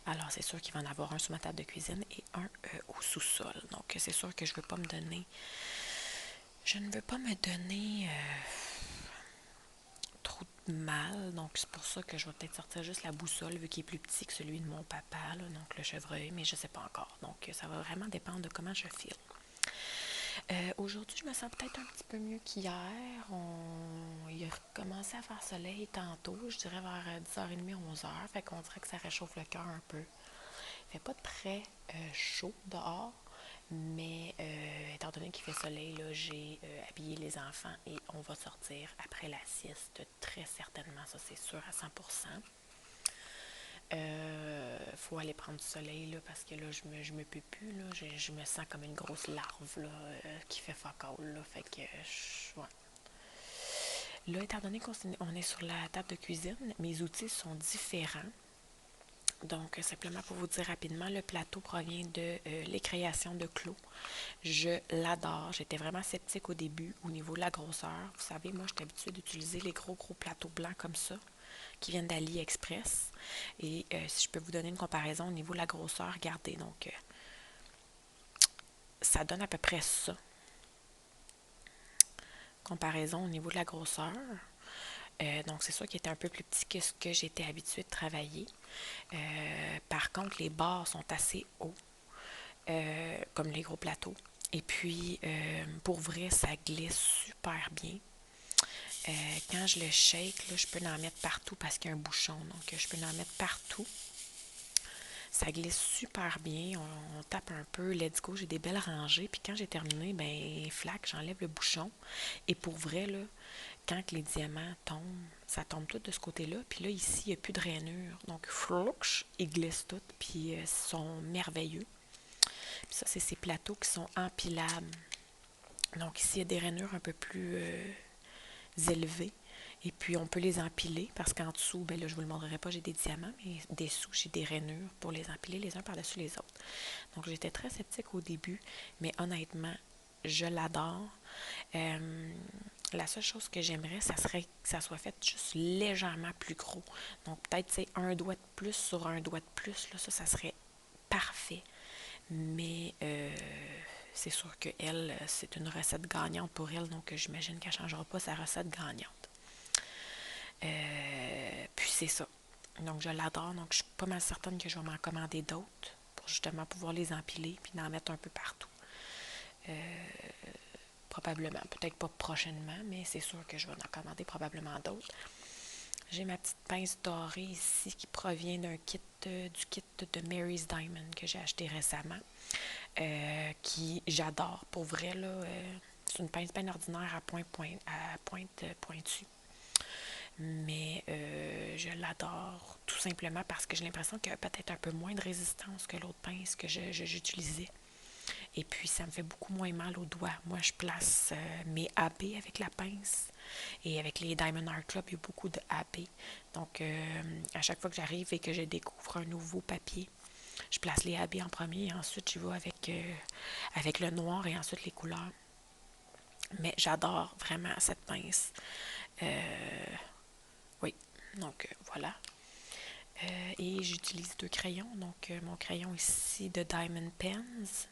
Alors, c'est sûr qu'il va en avoir un sur ma table de cuisine et un au sous-sol. Donc, c'est sûr que je ne veux pas me donner... Je ne veux pas me donner trop de mal. Donc, c'est pour ça que je vais peut-être sortir juste la boussole, vu qu'il est plus petit que celui de mon papa, là, donc le chevreuil, mais je ne sais pas encore. Donc, ça va vraiment dépendre de comment je file. Aujourd'hui, je me sens peut-être un petit peu mieux qu'hier. Il a commencé à faire soleil tantôt, je dirais vers 10h30, 11h. Fait qu'on dirait que ça réchauffe le cœur un peu. Il fait pas très chaud dehors, mais étant donné qu'il fait soleil, là, j'ai habillé les enfants et on va sortir après la sieste, très certainement, ça c'est sûr à 100%. Faut aller prendre du soleil là, parce que là, je me peux plus. Là, je me sens comme une grosse larve là, qui fait fuck all. Là, fait que ouais. Là, étant donné qu'on est sur la table de cuisine, mes outils sont différents. Donc, simplement pour vous dire rapidement, le plateau provient de les créations de Clos. Je l'adore. J'étais vraiment sceptique au début au niveau de la grosseur. Vous savez, moi, j'étais habituée d'utiliser les gros plateaux blancs comme ça, qui viennent d'AliExpress. Et si je peux vous donner une comparaison au niveau de la grosseur, regardez, donc ça donne à peu près ça. Comparaison au niveau de la grosseur. Donc c'est sûr qu'il était un peu plus petit que ce que j'étais habituée de travailler. Par contre, les bords sont assez hauts, comme les gros plateaux. Et puis, pour vrai, ça glisse super bien. Quand je le shake, là, je peux en mettre partout parce qu'il y a un bouchon. Donc, je peux en mettre partout. Ça glisse super bien. On tape un peu. Let's go, j'ai des belles rangées. Puis quand j'ai terminé, flac, j'enlève le bouchon. Et pour vrai, là, quand les diamants tombent, ça tombe tout de ce côté-là. Puis là, ici, il n'y a plus de rainure. Donc, flouch, ils glissent tout. Puis ils sont merveilleux. Puis ça, c'est ces plateaux qui sont empilables. Donc ici, il y a des rainures un peu plus élevées. Et puis, on peut les empiler parce qu'en dessous, là, je ne vous le montrerai pas, j'ai des diamants, mais dessous, j'ai des rainures pour les empiler les uns par-dessus les autres. Donc, j'étais très sceptique au début, mais honnêtement, je l'adore. La seule chose que j'aimerais, ça serait que ça soit fait juste légèrement plus gros. Donc, peut-être, c'est un doigt de plus sur un doigt de plus. Là, ça serait parfait. Mais c'est sûr qu'elle, c'est une recette gagnante pour elle, donc j'imagine qu'elle ne changera pas sa recette gagnante. Puis c'est ça. Donc je l'adore, donc je suis pas mal certaine que je vais m'en commander d'autres pour justement pouvoir les empiler puis en mettre un peu partout. Probablement, peut-être pas prochainement, mais c'est sûr que je vais en commander probablement d'autres. J'ai ma petite pince dorée ici qui provient du kit de Mary's Diamond que j'ai acheté récemment. Qui j'adore. Pour vrai, là, c'est une pince bien ordinaire à pointe pointue. Mais je l'adore tout simplement parce que j'ai l'impression qu'elle a peut-être un peu moins de résistance que l'autre pince que j'utilisais. Et puis, ça me fait beaucoup moins mal aux doigts. Moi, je place mes AB avec la pince. Et avec les Diamond Art Club, il y a beaucoup de AB. Donc, à chaque fois que j'arrive et que je découvre un nouveau papier, je place les AB en premier et ensuite, je vais avec le noir et ensuite les couleurs. Mais j'adore vraiment cette pince. Oui, donc voilà. Et j'utilise 2 crayons. Donc, mon crayon ici de Diamond Pens.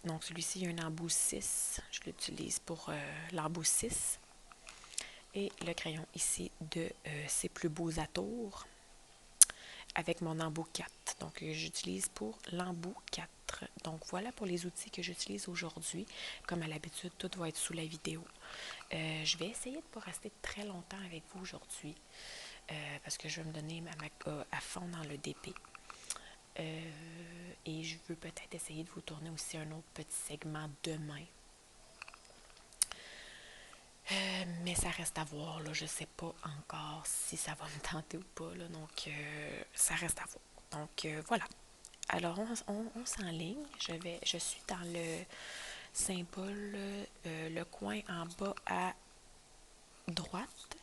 Donc, celui-ci, il y a un embout 6. Je l'utilise pour l'embout 6. Et le crayon ici de Ses plus beaux atours avec mon embout 4. Donc, j'utilise pour l'embout 4. Donc, voilà pour les outils que j'utilise aujourd'hui. Comme à l'habitude, tout va être sous la vidéo. Je vais essayer de ne pas rester très longtemps avec vous aujourd'hui parce que je vais me donner à fond dans le DP. Et je veux peut-être essayer de vous tourner aussi un autre petit segment demain. Mais ça reste à voir, là. Je ne sais pas encore si ça va me tenter ou pas, là. Donc, ça reste à voir. Donc, voilà. Alors, on s'enligne. Je suis dans le symbole, le coin en bas à droite.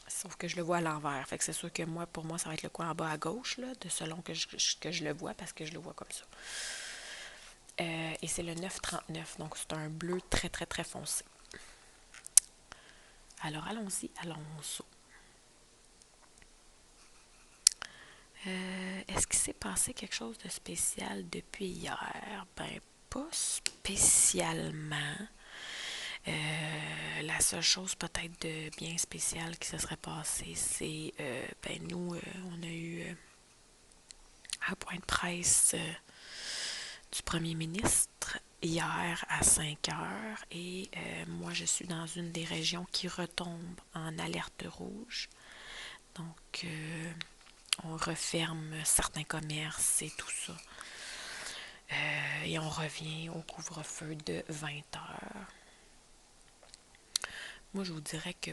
Sauf que je le vois à l'envers. Fait que c'est sûr que pour moi, ça va être le coin en bas à gauche, là, selon que je le vois, parce que je le vois comme ça. Et c'est le 939, donc c'est un bleu très, très, très foncé. Alors, allons-y, allons-y. Est-ce qu'il s'est passé quelque chose de spécial depuis hier? Ben, pas spécialement. La seule chose peut-être de bien spéciale qui se serait passée, c'est, nous, on a eu un point de presse du premier ministre hier à 5 heures et moi, je suis dans une des régions qui retombe en alerte rouge. Donc, on referme certains commerces et tout ça. Et on revient au couvre-feu de 20 heures. Moi, je vous dirais que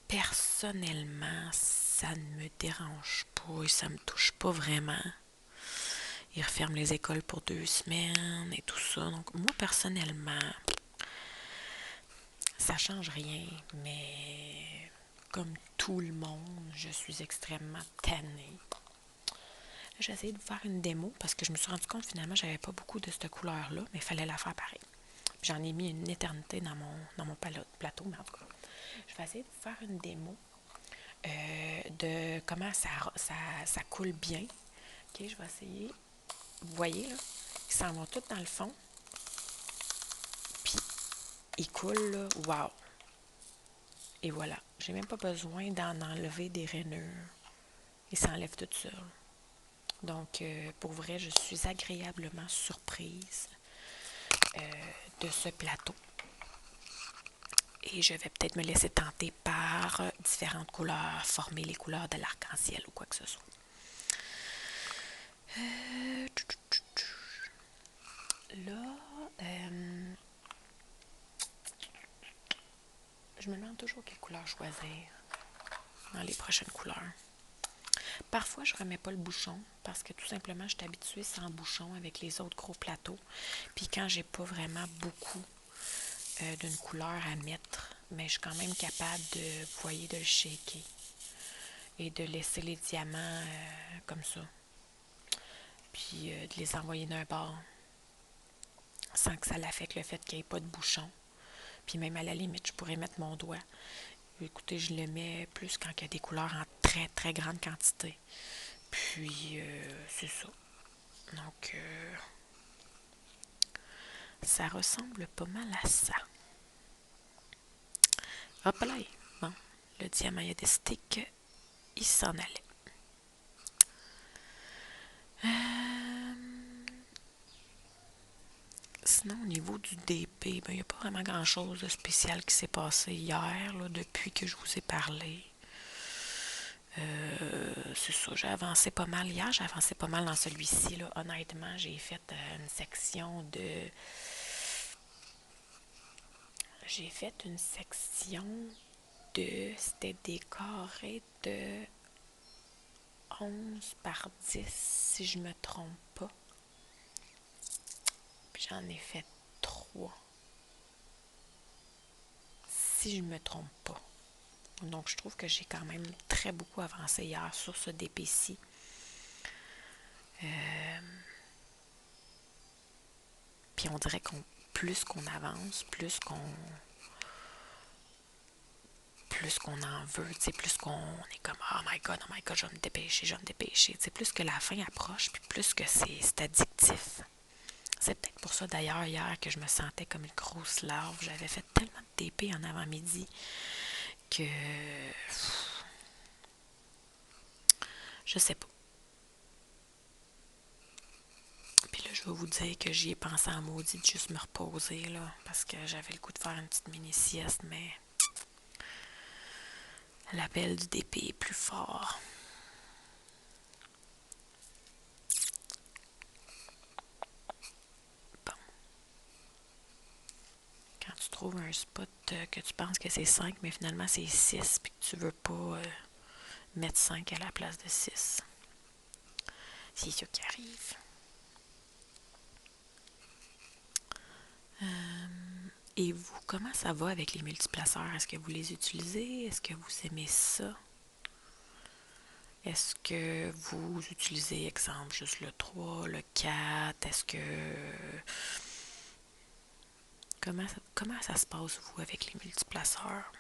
personnellement, ça ne me dérange pas et ça me touche pas vraiment. Ils referment les écoles pour 2 semaines et tout ça. Donc, moi, personnellement, ça change rien, mais comme tout le monde, je suis extrêmement tannée. J'ai essayé de vous faire une démo parce que je me suis rendu compte finalement j'avais pas beaucoup de cette couleur-là, mais il fallait la faire pareil. J'en ai mis une éternité dans mon plateau, mais en tout cas, je vais essayer de vous faire une démo de comment ça coule bien. Ok, je vais essayer. Vous voyez là, ils s'en vont tous dans le fond. Puis ils coulent là, wow! Et voilà, j'ai même pas besoin d'en enlever des rainures. Ils s'enlèvent tout seuls. Donc, pour vrai, je suis agréablement surprise de ce plateau. Et je vais peut-être me laisser tenter par différentes couleurs, former les couleurs de l'arc-en-ciel ou quoi que ce soit. Là, je me demande toujours quelle couleur choisir dans les prochaines couleurs. Parfois, je ne remets pas le bouchon parce que tout simplement, je suis habituée sans bouchon avec les autres gros plateaux. Puis quand j'ai pas vraiment beaucoup d'une couleur à mettre, mais je suis quand même capable de, vous voyez, de le shaker et de laisser les diamants comme ça. Puis de les envoyer d'un bord sans que ça l'affecte le fait qu'il n'y ait pas de bouchon. Puis même à la limite, je pourrais mettre mon doigt. Écoutez, je le mets plus quand il y a des couleurs en très très grande quantité. Puis c'est ça. Donc ça ressemble pas mal à ça. Hop là. Bon, le diamant il a décidé qu'il s'en allait. Sinon, au niveau du DP, il n'y a pas vraiment grand-chose de spécial qui s'est passé hier, là, depuis que je vous ai parlé. C'est ça, j'ai avancé pas mal. Hier, j'ai avancé pas mal dans celui-ci. Là. Honnêtement, j'ai fait une section de... C'était des carrés de 11 par 10, si je me trompe pas. Puis j'en ai fait 3. Si je me trompe pas. Donc, je trouve que j'ai quand même très beaucoup avancé hier sur ce DP-ci. Puis on dirait qu'on plus qu'on avance, plus qu'on en veut, plus qu'on est comme oh my god, je vais me dépêcher, plus que la fin approche, puis plus que c'est addictif. C'est peut-être pour ça d'ailleurs hier que je me sentais comme une grosse larve. J'avais fait tellement de DP en avant-midi que je sais pas. Puis là, je vais vous dire que j'y ai pensé en maudit de juste me reposer, là, parce que j'avais le goût de faire une petite mini-sieste, mais l'appel du DP est plus fort. Bon. Quand tu trouves un spot que tu penses que c'est 5, mais finalement c'est 6, puis que tu veux pas mettre 5 à la place de 6. C'est ça qui arrive. Et vous, comment ça va avec les multiplaceurs? Est-ce que vous les utilisez? Est-ce que vous aimez ça? Est-ce que vous utilisez, exemple, juste le 3, le 4? Est-ce que... Comment ça se passe, vous, avec les multiplaceurs?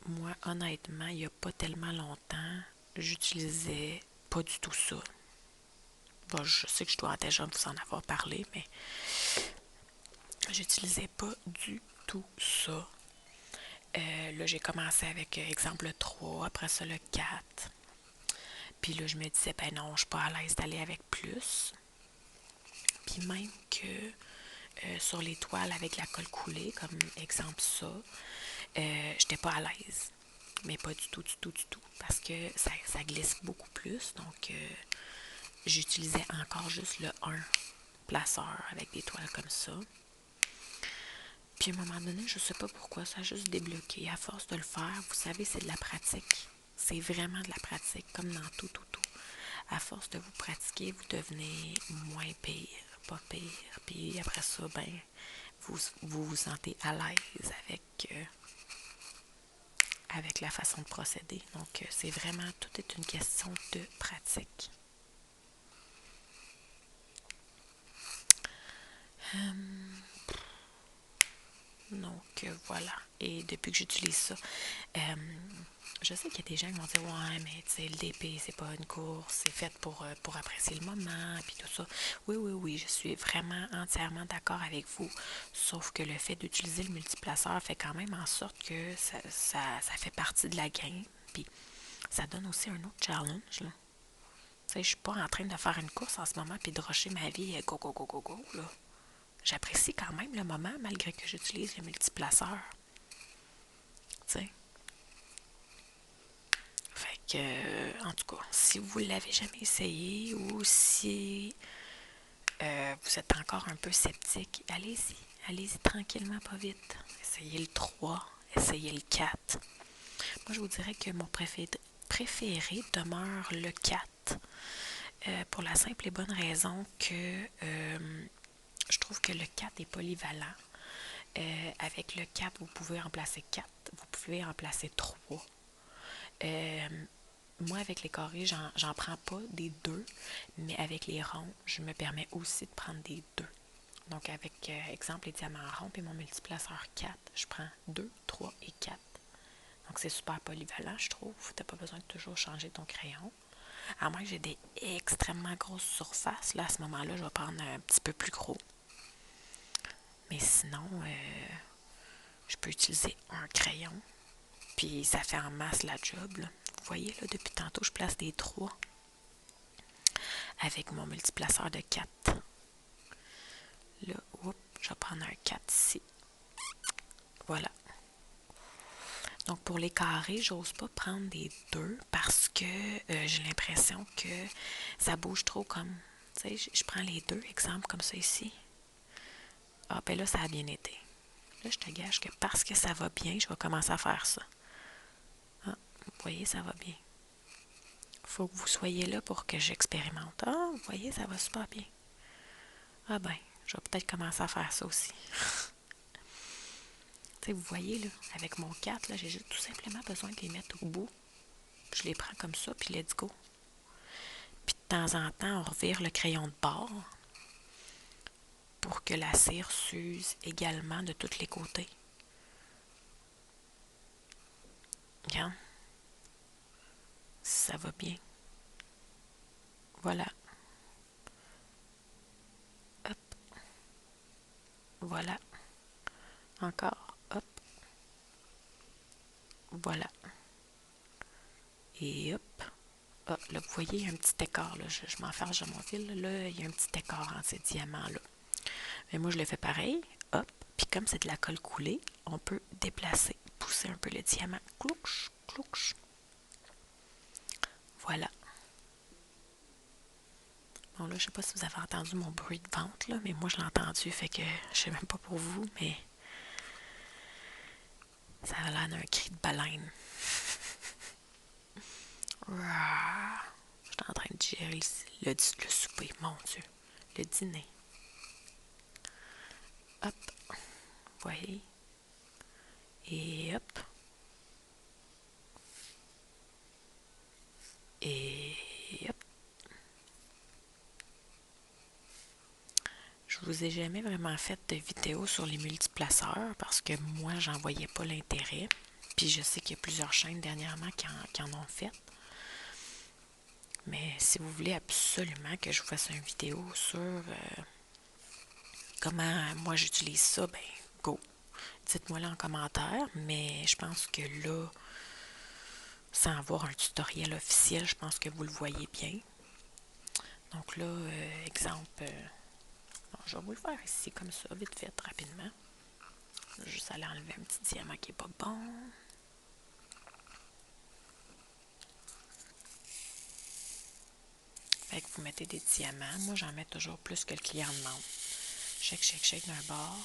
Moi, honnêtement, il n'y a pas tellement longtemps, j'utilisais pas du tout ça. Bon, je sais que je dois déjà vous en avoir parlé, mais j'utilisais pas du tout ça. Là, j'ai commencé avec, exemple, le 3, après ça, le 4. Puis là, je me disais, ben non, je suis pas à l'aise d'aller avec plus. Puis même que sur les toiles avec la colle coulée, comme exemple ça, j'étais pas à l'aise. Mais pas du tout, parce que ça glisse beaucoup plus. Donc, j'utilisais encore juste le 1 placeur avec des toiles comme ça. Puis à un moment donné, je sais pas pourquoi, ça a juste débloqué. À force de le faire, vous savez, c'est de la pratique. C'est vraiment de la pratique, comme dans tout. À force de vous pratiquer, vous devenez moins pire, pas pire. Puis après ça, ben, vous sentez à l'aise avec la façon de procéder. Donc, c'est vraiment, tout est une question de pratique. Donc, voilà. Et depuis que j'utilise ça, je sais qu'il y a des gens qui vont dire « Ouais, mais tu sais, le DP, c'est pas une course, c'est fait pour apprécier le moment, puis tout ça. » Oui, je suis vraiment entièrement d'accord avec vous. Sauf que le fait d'utiliser le multiplaceur fait quand même en sorte que ça fait partie de la game. Puis, ça donne aussi un autre challenge, là. Tu sais, je suis pas en train de faire une course en ce moment puis de rusher ma vie go, là. J'apprécie quand même le moment malgré que j'utilise le multiplaceur. Tu sais. Fait que, en tout cas, si vous ne l'avez jamais essayé ou si vous êtes encore un peu sceptique, allez-y tranquillement, pas vite. Essayez le 3, essayez le 4. Moi, je vous dirais que mon préféré demeure le 4. Pour la simple et bonne raison que je trouve que le 4 est polyvalent. Avec le 4, vous pouvez remplacer 4, vous pouvez remplacer 3. Moi, avec les carrés, j'en prends pas des 2, mais avec les ronds, je me permets aussi de prendre des 2. Donc, avec, exemple, les diamants ronds et mon multiplaceur 4, je prends 2, 3 et 4. Donc, c'est super polyvalent, je trouve. Tu n'as pas besoin de toujours changer ton crayon. À moins que j'ai des extrêmement grosses surfaces, là, à ce moment-là, je vais prendre un petit peu plus gros. Mais sinon, je peux utiliser un crayon, puis ça fait en masse la job, là. Vous voyez, là, depuis tantôt, je place des 3 avec mon multiplaceur de 4. Là, je vais prendre un 4 ici. Voilà. Donc, pour les carrés, j'ose pas prendre des 2 parce que j'ai l'impression que ça bouge trop comme... Tu sais, je prends les 2, exemple, comme ça ici. Ah, ben là, ça a bien été. Là, je te gage que parce que ça va bien, je vais commencer à faire ça. Ah, vous voyez, ça va bien. Faut que vous soyez là pour que j'expérimente. Ah, vous voyez, ça va super bien. Ah ben, je vais peut-être commencer à faire ça aussi. Tu sais, vous voyez, là, avec mon 4, là, j'ai juste tout simplement besoin de les mettre au bout. Je les prends comme ça, puis let's go. Puis de temps en temps, on revire le crayon de bord pour que la cire s'use également de tous les côtés. Regarde. Ça va bien. Voilà. Hop. Voilà. Encore. Hop. Voilà. Et hop. Ah, là, vous voyez, il y a un petit écart. Là. Je m'enfarge de mon fil. Là, il y a un petit écart entre ces diamants-là. Mais moi, je le fais pareil. Hop. Puis comme c'est de la colle coulée, on peut déplacer, pousser un peu le diamant. Clouch, clouch. Voilà. Bon, là, je sais pas si vous avez entendu mon bruit de ventre, là, mais moi, je l'ai entendu, fait que je sais même pas pour vous, mais ça a l'air d'un cri de baleine. Je suis en train de digérer le souper, mon Dieu. Le dîner. Hop. Vous voyez? Et hop. Et hop. Je vous ai jamais vraiment fait de vidéo sur les multiplaceurs parce que moi, j'en voyais pas l'intérêt. Puis je sais qu'il y a plusieurs chaînes dernièrement qui en ont fait. Mais si vous voulez absolument que je vous fasse une vidéo sur comment moi j'utilise ça, ben go. Dites-moi là en commentaire, mais je pense que là, sans avoir un tutoriel officiel, je pense que vous le voyez bien. Donc là, exemple, je vais vous le faire ici comme ça, vite fait, rapidement. Je vais juste aller enlever un petit diamant qui n'est pas bon. Fait que vous mettez des diamants. Moi, j'en mets toujours plus que le client demande. Shake, shake, shake d'un bord.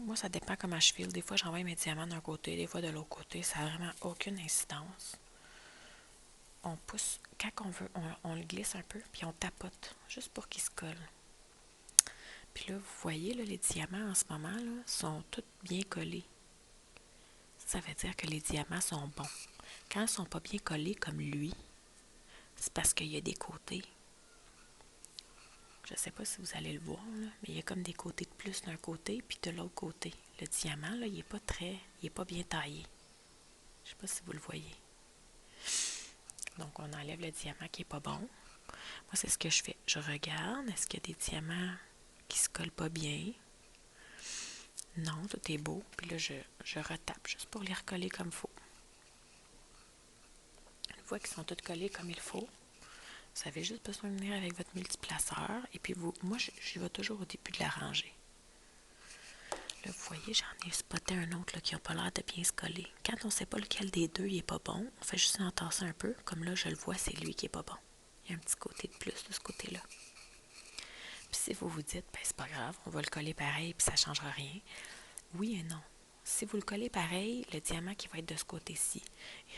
Moi, ça dépend comment je file. Des fois, j'envoie mes diamants d'un côté, des fois de l'autre côté. Ça n'a vraiment aucune incidence. On pousse, quand on veut, on le glisse un peu, puis on tapote, juste pour qu'il se colle. Puis là, vous voyez, là, les diamants en ce moment là, sont tous bien collés. Ça veut dire que les diamants sont bons. Quand ils ne sont pas bien collés comme lui, c'est parce qu'il y a des côtés. Je ne sais pas si vous allez le voir, là, mais il y a comme des côtés de plus d'un côté, puis de l'autre côté. Le diamant, là, il n'est pas bien taillé. Je ne sais pas si vous le voyez. Donc, on enlève le diamant qui n'est pas bon. Moi, c'est ce que je fais. Je regarde, est-ce qu'il y a des diamants qui se collent pas bien? Non, tout est beau. Puis là, je retape juste pour les recoller comme il faut. Une fois qu'ils sont tous collés comme il faut, vous avez juste besoin de venir avec votre multiplaceur. Et puis, moi, j'y vais toujours au début de la rangée. Là, vous voyez, j'en ai spoté un autre là, qui n'a pas l'air de bien se coller. Quand on ne sait pas lequel des deux il n'est pas bon, on fait juste entasser un peu. Comme là, je le vois, c'est lui qui n'est pas bon. Il y a un petit côté de plus de ce côté-là. Puis si vous vous dites, ben c'est pas grave, on va le coller pareil puis ça ne changera rien. Oui et non. Si vous le collez pareil, le diamant qui va être de ce côté-ci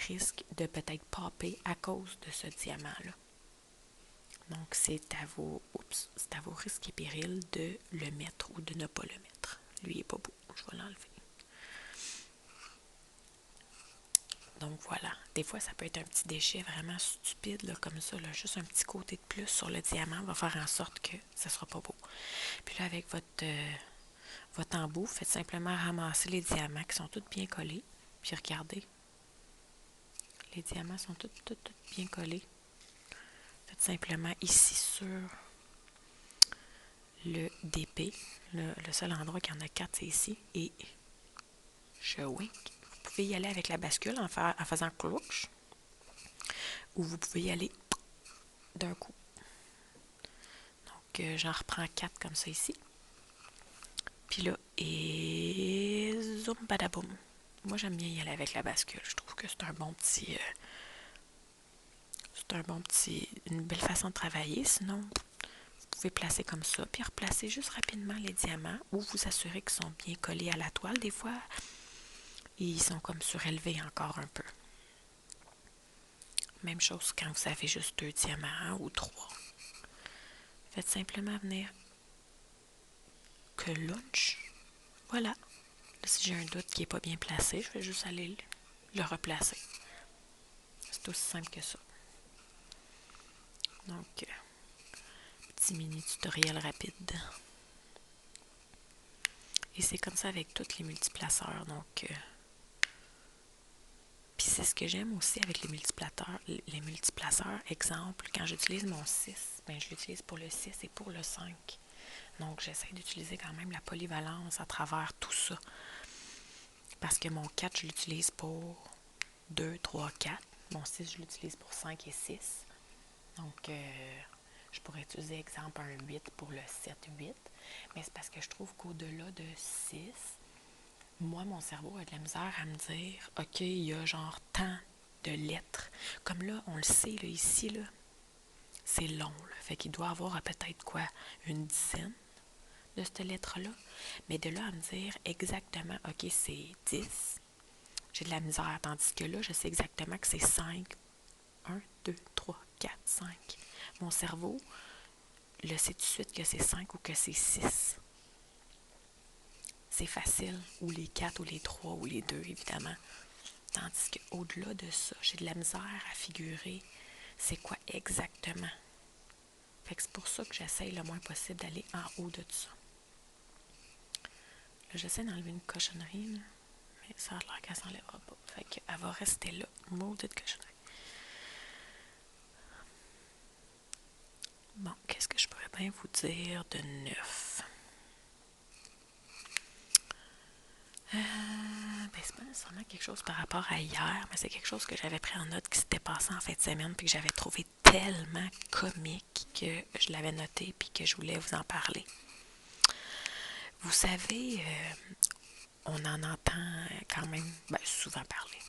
risque de peut-être popper à cause de ce diamant-là. Donc, c'est à vos risques et périls de le mettre ou de ne pas le mettre. Lui, il n'est pas beau. Je vais l'enlever. Donc, voilà. Des fois, ça peut être un petit déchet vraiment stupide, là, comme ça. Là, juste un petit côté de plus sur le diamant va faire en sorte que ça ne sera pas beau. Puis là, avec votre embout, faites simplement ramasser les diamants qui sont tous bien collés. Puis regardez. Les diamants sont tous bien collés. Faites simplement ici sur le DP. Le seul endroit qu'il y en a 4, c'est ici. Et je wink. Vous pouvez y aller avec la bascule en faisant clouch. Ou vous pouvez y aller d'un coup. Donc, j'en reprends 4 comme ça ici. Puis là, et zoom badaboum. Moi, j'aime bien y aller avec la bascule. Je trouve que c'est un bon petit... une belle façon de travailler. Sinon, vous pouvez placer comme ça, puis replacer juste rapidement les diamants ou vous assurer qu'ils sont bien collés à la toile. Des fois, ils sont comme surélevés encore un peu. Même chose quand vous avez juste 2 diamants ou 3. Faites simplement venir que lunch. Voilà. Là, si j'ai un doute qui n'est pas bien placé, je vais juste aller le replacer. C'est aussi simple que ça. Donc, petit mini tutoriel rapide. Et c'est comme ça avec tous les multiplaceurs. Donc, puis c'est ce que j'aime aussi avec les multiplaceurs. Exemple, quand j'utilise mon 6, ben, je l'utilise pour le 6 et pour le 5. Donc, j'essaie d'utiliser quand même la polyvalence à travers tout ça. Parce que mon 4, je l'utilise pour 2, 3, 4. Mon 6, je l'utilise pour 5 et 6. Donc, je pourrais utiliser, exemple, un 8 pour le 7, 8. Mais c'est parce que je trouve qu'au-delà de 6, moi, mon cerveau a de la misère à me dire, OK, il y a genre tant de lettres. Comme là, on le sait, là, ici, là, c'est long. Là. Fait qu'il doit avoir peut-être quoi, une dizaine de cette lettre-là. Mais de là à me dire exactement, OK, c'est 10, j'ai de la misère. Tandis que là, je sais exactement que c'est 5. 1, 2, 3, 4, 5. Mon cerveau le sait tout de suite que c'est 5 ou que c'est 6. C'est facile. Ou les 4 ou les 3 ou les 2, évidemment. Tandis qu'au-delà de ça, j'ai de la misère à figurer c'est quoi exactement. Fait que c'est pour ça que j'essaye le moins possible d'aller en haut de tout ça. Là, j'essaie d'enlever une cochonnerie, là, mais ça a l'air qu'elle s'enlèvera pas. Fait qu'elle va rester là, maudite cochonnerie. Bon, qu'est-ce que je pourrais bien vous dire de neuf? Ben, c'est pas nécessairement quelque chose par rapport à hier, mais c'est quelque chose que j'avais pris en note qui s'était passé en fin de semaine puis que j'avais trouvé tellement comique que je l'avais noté puis que je voulais vous en parler. Vous savez, on en entend quand même souvent parler.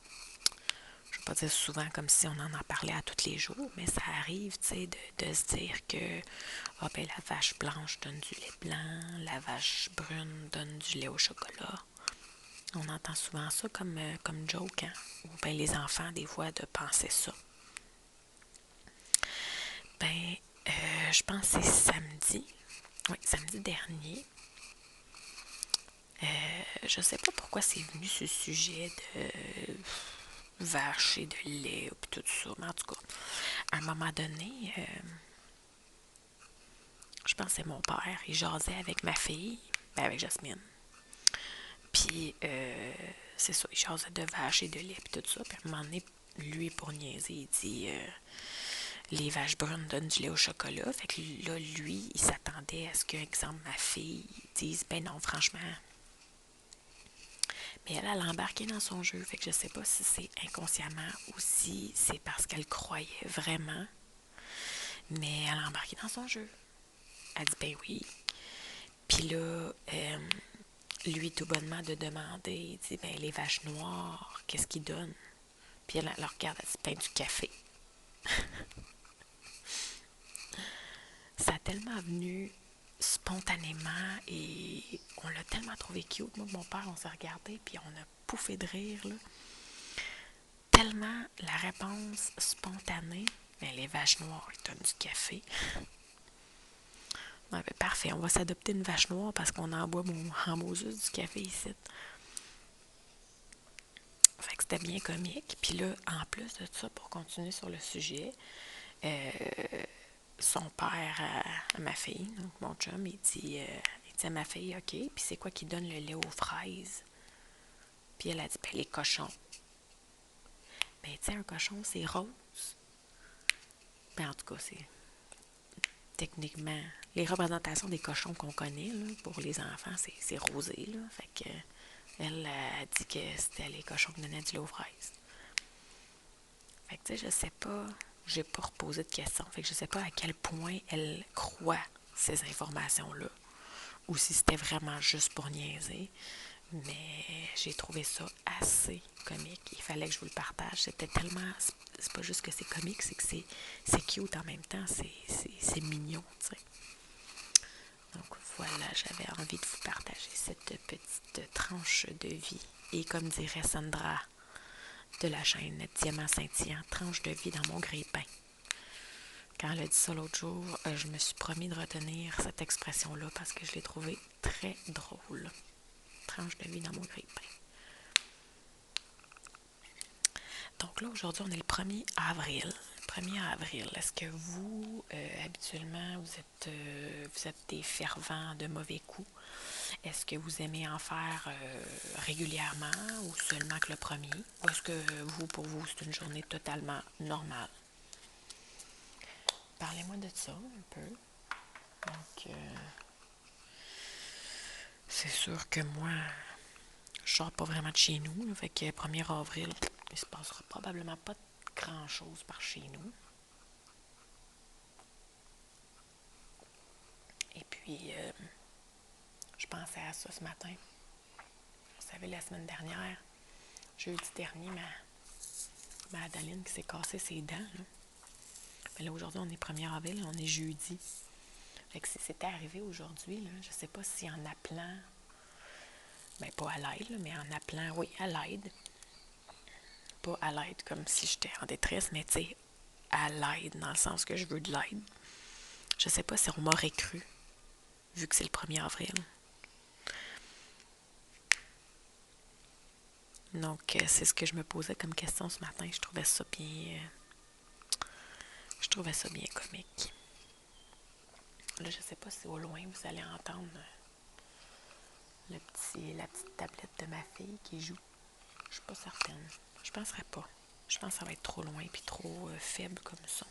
Je ne vais pas dire souvent comme si on en parlait à tous les jours, mais ça arrive, tu sais, de se dire que la vache blanche donne du lait blanc, la vache brune donne du lait au chocolat. On entend souvent ça comme joke, hein? Ou bien les enfants, des fois, de penser ça. Je pense que c'est samedi. Oui, samedi dernier. Je sais pas pourquoi c'est venu ce sujet de vache et de lait et tout ça. Mais en tout cas, à un moment donné, je pense que c'est mon père. Il jasait avec ma fille, avec Jasmine. Puis, c'est ça, il jasait de vache et de lait et tout ça. Puis à un moment donné, lui, pour niaiser, il dit les vaches brunes donnent du lait au chocolat. Fait que là, lui, il s'attendait à ce que, exemple, ma fille dise ben non, franchement. Mais elle a embarqué dans son jeu. Fait que je sais pas si c'est inconsciemment ou si c'est parce qu'elle croyait vraiment. Mais elle a embarqué dans son jeu. Elle dit ben oui. Puis là, lui, tout bonnement, de demander, il dit ben les vaches noires, qu'est-ce qu'ils donnent? Puis elle regarde, elle dit ben du café. Ça a tellement venu spontanément et on l'a tellement trouvé cute. Moi, mon père, on s'est regardé puis on a pouffé de rire, là. Tellement la réponse spontanée, ben, les vaches noires, ils donnent du café. Ouais, ben, parfait, on va s'adopter une vache noire parce qu'on en boit en Moses du café ici. Fait que c'était bien comique. Puis là, en plus de ça, pour continuer sur le sujet, son père à ma fille, donc mon chum, il dit à ma fille, OK, puis c'est quoi qui donne le lait aux fraises? Puis elle a dit, ben les cochons. Ben, tu sais, un cochon, c'est rose. Ben, en tout cas, c'est techniquement les représentations des cochons qu'on connaît là, pour les enfants, c'est rosé. Là. Fait que elle a dit que c'était les cochons qui donnaient du lait aux fraises. Fait que, tu sais, je sais pas j'ai pas reposé de questions. Fait que je sais pas à quel point elle croit ces informations-là. Ou si c'était vraiment juste pour niaiser. Mais j'ai trouvé ça assez comique. Il fallait que je vous le partage. C'était tellement... C'est pas juste que c'est comique, c'est que c'est cute en même temps. C'est mignon, tu sais. Donc voilà, j'avais envie de vous partager cette petite tranche de vie. Et comme dirait Sandra de la chaîne Diamant Scintillant, tranche de vie dans mon grille-pain. Quand elle a dit ça l'autre jour, je me suis promis de retenir cette expression-là parce que je l'ai trouvée très drôle. Tranche de vie dans mon grille-pain. Donc là, aujourd'hui, on est le 1er avril. 1er avril, est-ce que vous, habituellement, vous êtes des fervents de mauvais coups? Est-ce que vous aimez en faire régulièrement ou seulement que le 1er? Ou est-ce que vous, pour vous, c'est une journée totalement normale? Parlez-moi de ça un peu. Donc, c'est sûr que moi, je sors pas vraiment de chez nous. Là, fait que 1er avril, il se passera probablement pas grand-chose par chez nous. Et puis, je pensais à ça ce matin. Vous savez, la semaine dernière, jeudi dernier, ma Adeline qui s'est cassé ses dents. Là. Mais là, aujourd'hui, on est 1er avril, on est jeudi. Fait que si c'était arrivé aujourd'hui, là, je sais pas si en appelant, ben pas à l'aide, là, mais en appelant, oui, à l'aide. Pas à l'aide comme si j'étais en détresse, mais tu sais, à l'aide, dans le sens que je veux de l'aide. Je sais pas si on m'aurait cru, vu que c'est le 1er avril. Donc, c'est ce que je me posais comme question ce matin. Je trouvais ça bien comique. Là, je sais pas si au loin, vous allez entendre la petite tablette de ma fille qui joue. Je suis pas certaine. Je penserais pas. Je pense que ça va être trop loin puis trop faible comme son.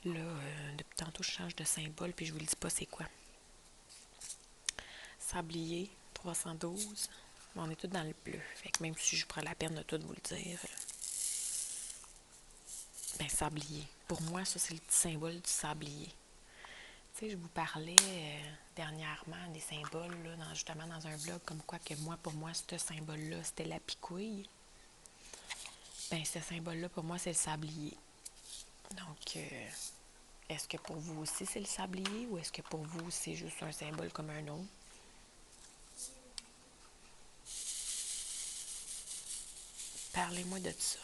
Là, depuis tantôt, je change de symbole puis je vous le dis pas c'est quoi. Sablier, 312. On est tous dans le bleu. Fait que même si je prends la peine de tout vous le dire, ben sablier. Pour moi, ça, c'est le petit symbole du sablier. Tu sais, je vous parlais dernièrement des symboles, là, justement dans un blog, comme quoi que moi, pour moi, ce symbole-là, c'était la picouille. Ben, ce symbole-là, pour moi, c'est le sablier. Donc, est-ce que pour vous aussi, c'est le sablier ou est-ce que pour vous, c'est juste un symbole comme un autre? Parlez-moi de ça.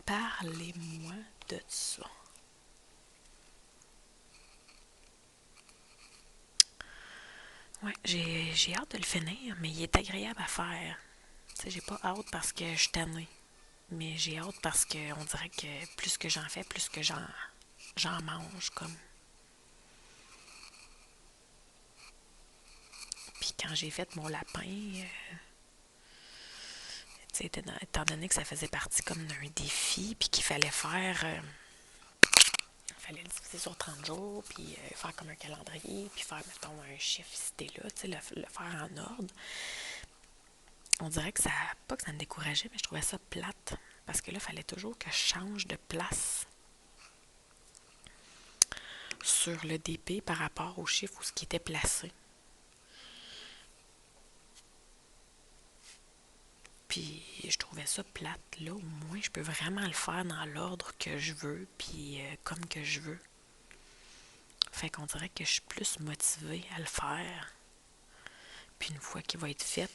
Parlez-moi de ça. Ouais, j'ai hâte de le finir, mais il est agréable à faire. Tu sais, j'ai pas hâte parce que je suis tannée. Mais j'ai hâte parce qu'on dirait que plus que j'en fais, plus que j'en mange, comme. Puis quand j'ai fait mon lapin, tu sais, étant donné que ça faisait partie comme d'un défi, puis qu'il fallait faire... il fallait le diviser sur 30 jours, puis faire comme un calendrier, puis faire, mettons, un chiffre cité là, tu sais, le faire en ordre. On dirait que ça... Pas que ça me décourageait, mais je trouvais ça plate. Parce que là, il fallait toujours que je change de place sur le DP par rapport au chiffre où ce qui était placé. Puis je trouvais ça plate. Là, au moins, je peux vraiment le faire dans l'ordre que je veux, puis comme que je veux. Fait qu'on dirait que je suis plus motivée à le faire. Puis une fois qu'il va être fait,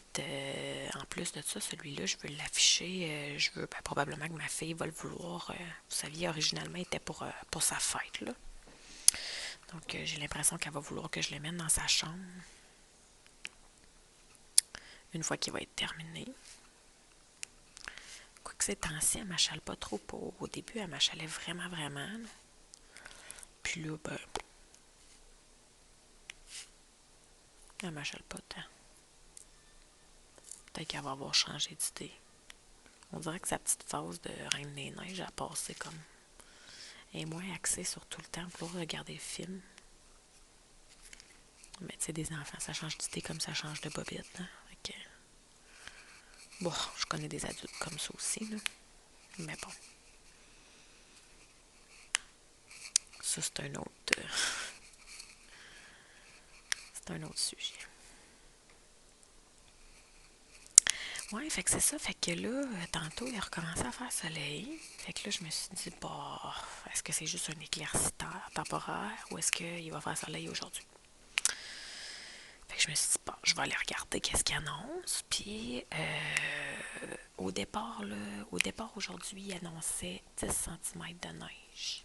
en plus de ça, celui-là, je veux l'afficher. Je veux probablement que ma fille va le vouloir. Vous saviez, originalement, il était pour sa fête, là. Donc, j'ai l'impression qu'elle va vouloir que je le mette dans sa chambre. Une fois qu'il va être terminé. Quoique ces temps-ci, elle m'achale pas trop pour. Au début, elle m'achalait vraiment, vraiment. Là. Puis là, ben, elle m'achale pas tant. Peut-être qu'elle va avoir changé d'idée. On dirait que sa petite phase de Reine des Neiges a passé comme... Elle est moins axée sur tout le temps pour regarder le film. Mais tu sais, des enfants, ça change d'idée comme ça change de bobette. Hein? Fait que, bon, je connais des adultes comme ça aussi. Là. Mais bon. Ça, c'est un autre sujet. Ouais, fait que c'est ça. Fait que là, tantôt, il a recommencé à faire soleil. Fait que là, je me suis dit, bah, est-ce que c'est juste un éclairciteur temporaire ou est-ce qu'il va faire soleil aujourd'hui? Fait que je me suis dit, bon, je vais aller regarder qu'est-ce qu'il annonce. Puis, au départ aujourd'hui, il annonçait 10 cm de neige.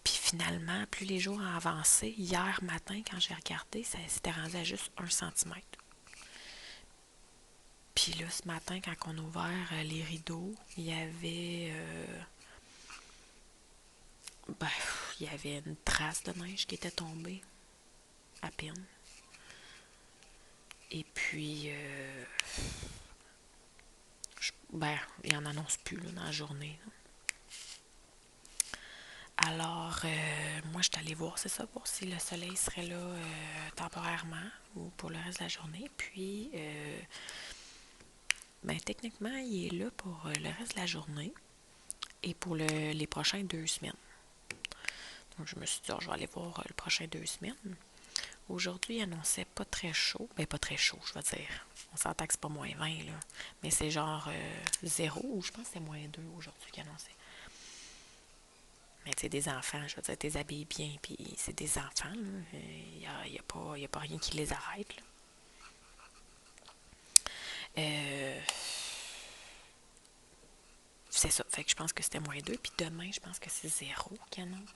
Puis finalement, plus les jours ont avancé, hier matin, quand j'ai regardé, ça s'était rendu à juste 1 centimètre. Puis là, ce matin, quand on a ouvert les rideaux, il y avait il y avait une trace de neige qui était tombée, à peine. Et puis, il en annonce plus là, dans la journée. Là. Alors, moi, je suis allée voir, c'est ça, voir si le soleil serait là temporairement ou pour le reste de la journée. Puis, techniquement, il est là pour le reste de la journée et pour les prochaines 2 semaines. Donc, je me suis dit, je vais aller voir les prochaines 2 semaines. Aujourd'hui, il annonçait pas très chaud. Pas très chaud, je vais dire. On s'entend que c'est pas moins 20, là. Mais c'est genre 0, ou je pense que c'est moins 2 aujourd'hui qu'il annonçait. Mais tu sais, des enfants, je veux dire, t'es habillé bien, puis c'est des enfants, là. Il n'y a pas rien qui les arrête, là. C'est ça. Fait que je pense que c'était moins 2. Puis demain, je pense que c'est 0 qui annonce.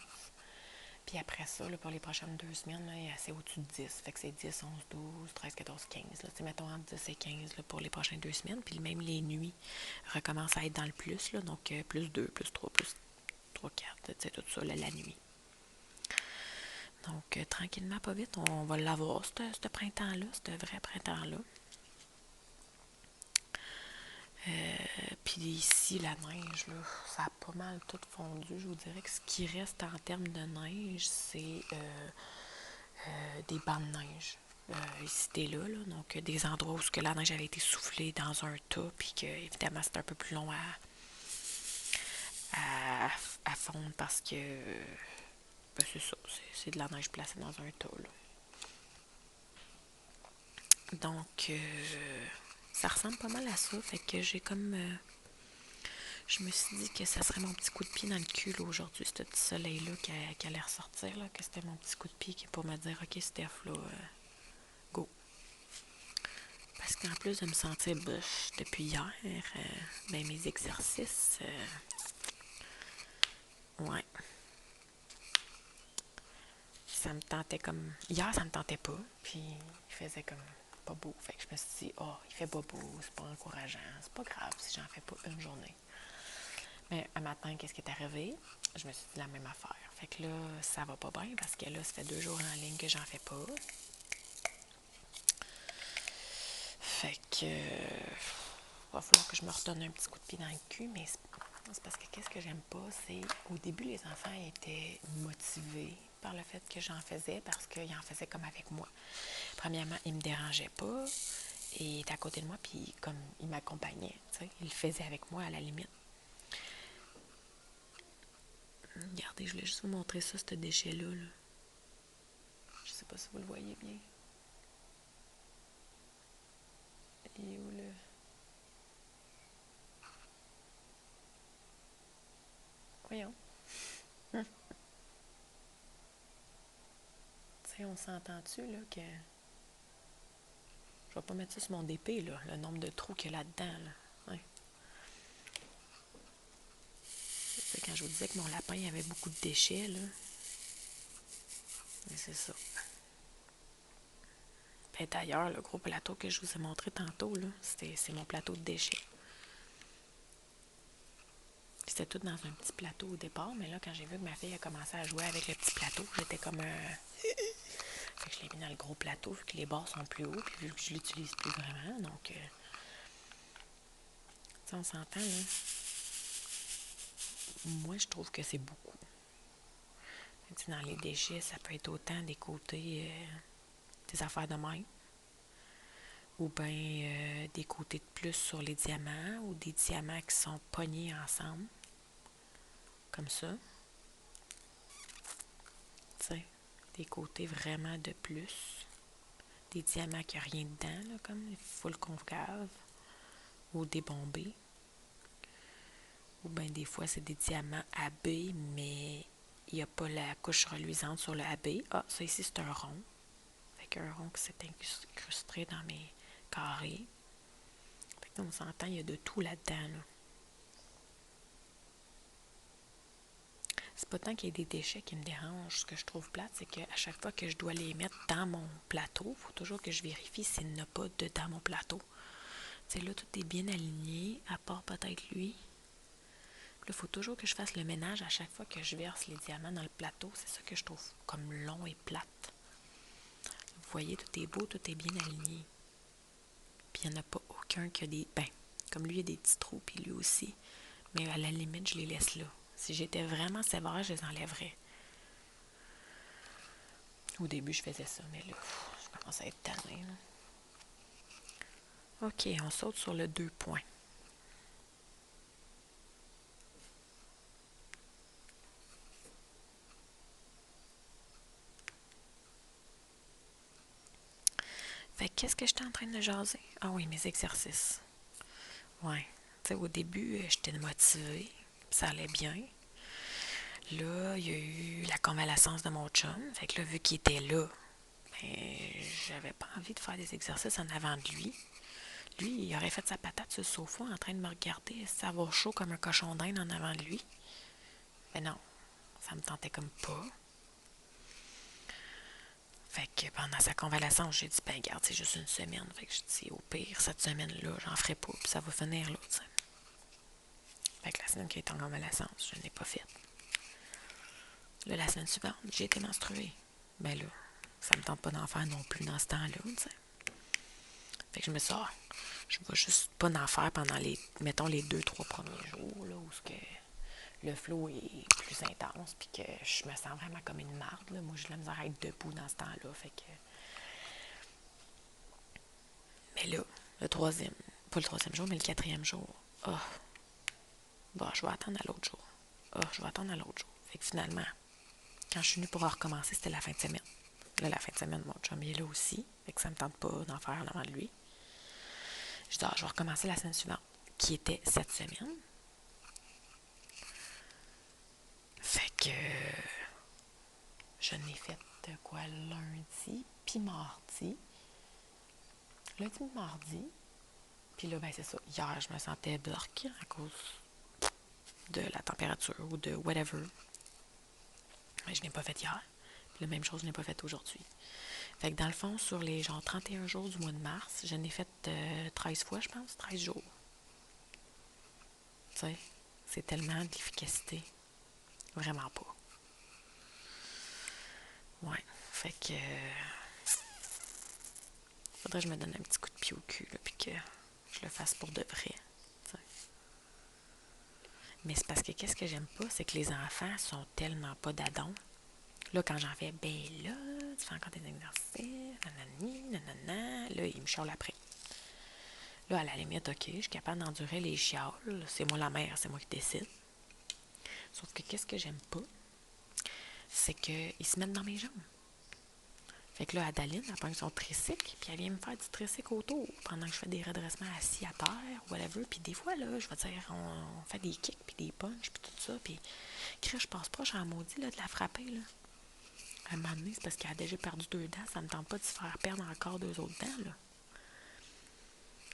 Puis après ça, là, pour les prochaines 2 semaines, là, c'est au-dessus de 10. Fait que c'est 10, 11, 12, 13, 14, 15. Là. Mettons entre 10 et 15 là, pour les prochaines 2 semaines. Puis même les nuits recommencent à être dans le plus. Là, donc plus 2, plus 3, plus 3, 4. Tout ça là, la nuit. Donc tranquillement, pas vite, on va l'avoir, ce printemps-là, ce vrai printemps-là. Puis ici, la neige, là, ça a pas mal tout fondu. Je vous dirais que ce qui reste en termes de neige, c'est des bancs de neige. Ici et là, donc des endroits où que la neige avait été soufflée dans un tas, puis que évidemment c'est un peu plus long à fondre parce que c'est ça, c'est de la neige placée dans un tas. Là. Donc ça ressemble pas mal à ça, fait que j'ai comme je me suis dit que ça serait mon petit coup de pied dans le cul là, aujourd'hui, ce petit soleil-là qui allait ressortir, là, que c'était mon petit coup de pied pour me dire ok Steph, là, go. Parce qu'en plus de me sentir bouche depuis hier, mes exercices, ouais, ça me tentait comme... Hier, ça me tentait pas, puis il faisait comme pas beau. Fait que je me suis dit, il fait pas beau, c'est pas encourageant, c'est pas grave si j'en fais pas une journée. Mais un matin, qu'est-ce qui est arrivé? Je me suis dit la même affaire. Fait que là, ça va pas bien parce que là, ça fait 2 jours en ligne que j'en fais pas. Fait que va falloir que je me redonne un petit coup de pied dans le cul, mais c'est parce que qu'est-ce que j'aime pas, c'est au début, les enfants étaient motivés par le fait que j'en faisais parce qu'ils en faisaient comme avec moi. Premièrement, ils me dérangeaient pas. Et il était à côté de moi, puis comme il m'accompagnait, tu sais, il le faisait avec moi à la limite. Regardez, je voulais juste vous montrer ça, ce déchet-là. Là. Je sais pas si vous le voyez bien. Il est où le... Voyons. Tu sais, on s'entend-tu, là, que... Je vais pas mettre ça sur mon DP, là, le nombre de trous qu'il y a là-dedans, là. Ouais. C'est quand je vous disais que mon lapin avait beaucoup de déchets, là. Mais c'est ça. Et d'ailleurs, le gros plateau que je vous ai montré tantôt, là, c'est mon plateau de déchets. C'était tout dans un petit plateau au départ, mais là, quand j'ai vu que ma fille a commencé à jouer avec le petit plateau, j'étais comme Fait que je l'ai mis dans le gros plateau, vu que les bords sont plus hauts, puis vu que je l'utilise plus vraiment, donc... on s'entend, là. Moi, je trouve que c'est beaucoup. Tu sais, dans les déchets, ça peut être autant des côtés des affaires de même, ou bien des côtés de plus sur les diamants, ou des diamants qui sont pognés ensemble, comme ça. Tu sais, des côtés vraiment de plus. Des diamants qui n'ont rien dedans, là, comme full concave, ou des bombés. Ou bien des fois, c'est des diamants AB, mais il n'y a pas la couche reluisante sur le AB. Ah, ça ici, c'est un rond. Fait qu'un rond qui s'est incrusté dans mes carrés. Fait que on s'entend, il y a de tout là-dedans, là. C'est pas tant qu'il y ait des déchets qui me dérangent. Ce que je trouve plate, c'est qu'à chaque fois que je dois les mettre dans mon plateau, il faut toujours que je vérifie s'il n'y en a pas dedans mon plateau. Tu sais, là, tout est bien aligné, à part peut-être lui. Il faut toujours que je fasse le ménage à chaque fois que je verse les diamants dans le plateau. C'est ça que je trouve comme long et plate. Vous voyez, tout est beau, tout est bien aligné. Puis il n'y en a pas aucun qui a des... Ben, comme lui, il y a des petits trous, puis lui aussi. Mais à la limite, je les laisse là. Si j'étais vraiment sévère, je les enlèverais. Au début, je faisais ça, mais là, je commence à être tannée. OK, on saute sur le 2 points. Fait qu'est-ce que j'étais en train de jaser? Ah oui, mes exercices. Ouais. Tu sais, au début, j'étais motivée. Ça allait bien. Là, il y a eu la convalescence de mon chum. Fait que là, vu qu'il était là, ben, j'avais pas envie de faire des exercices en avant de lui. Lui, il aurait fait sa patate sur le sofa en train de me regarder, savoir chaud comme un cochon d'Inde en avant de lui. Mais non, ça me tentait comme pas. Fait que pendant sa convalescence, j'ai dit, ben garde, c'est juste une semaine. Fait que je dis, au pire, cette semaine-là, j'en ferai pas, puis ça va finir là, tu sais. Fait que la semaine qui est en convalescence, je n'ai pas fait. Là, la semaine suivante, j'ai été menstruée. Ben là, ça me tente pas d'en faire non plus dans ce temps-là, tu sais. Fait que je me dis, je vais juste pas en faire pendant les, mettons, les 2-3 premiers jours, là, où que le flow est plus intense, puis que je me sens vraiment comme une marde, là. Moi, j'ai de la misère à être debout dans ce temps-là, fait que... Mais là, le troisième, pas le troisième jour, mais le quatrième jour, je vais attendre à l'autre jour. Je vais attendre à l'autre jour. Fait que finalement, quand je suis venue pour recommencer, c'était la fin de semaine. Là, la fin de semaine, mon chum est là aussi. Fait que ça me tente pas d'en faire en avant de lui. Je dis, je vais recommencer la semaine suivante, qui était cette semaine. Fait que je n'ai fait quoi lundi, puis mardi. Lundi, mardi. Puis là, ben c'est ça. Hier, je me sentais bloquée à cause de la température ou de whatever. Mais je n'ai pas fait hier. Puis la même chose, je n'ai pas fait aujourd'hui. Fait que dans le fond, sur les genre 31 jours du mois de mars, je n'ai fait 13 fois, je pense, 13 jours. Tu sais, c'est tellement d'efficacité. Vraiment pas. Ouais, fait que... faudrait que je me donne un petit coup de pied au cul, là, puis que je le fasse pour de vrai. T'sais. Mais c'est parce que qu'est-ce que j'aime pas, c'est que les enfants sont tellement pas d'adons. Là, quand j'en fais, ben là, tu fais encore des exercices, nanani, nanana, là, ils me chialent après. Là, à la limite, OK, je suis capable d'endurer les chiales. C'est moi la mère, c'est moi qui décide. Sauf que qu'est-ce que j'aime pas, c'est qu'ils se mettent dans mes jambes. Fait que là, Adaline, elle prend son tricycle, puis elle vient me faire du tricycle autour pendant que je fais des redressements assis à terre, whatever. Puis des fois, là, je vais dire, on fait des kicks, puis des punches, puis tout ça. Puis, je passe proche en maudit, là, de la frapper, là. À un moment donné, c'est parce qu'elle a déjà perdu 2 dents, ça me tente pas de se faire perdre encore 2 autres dents, là.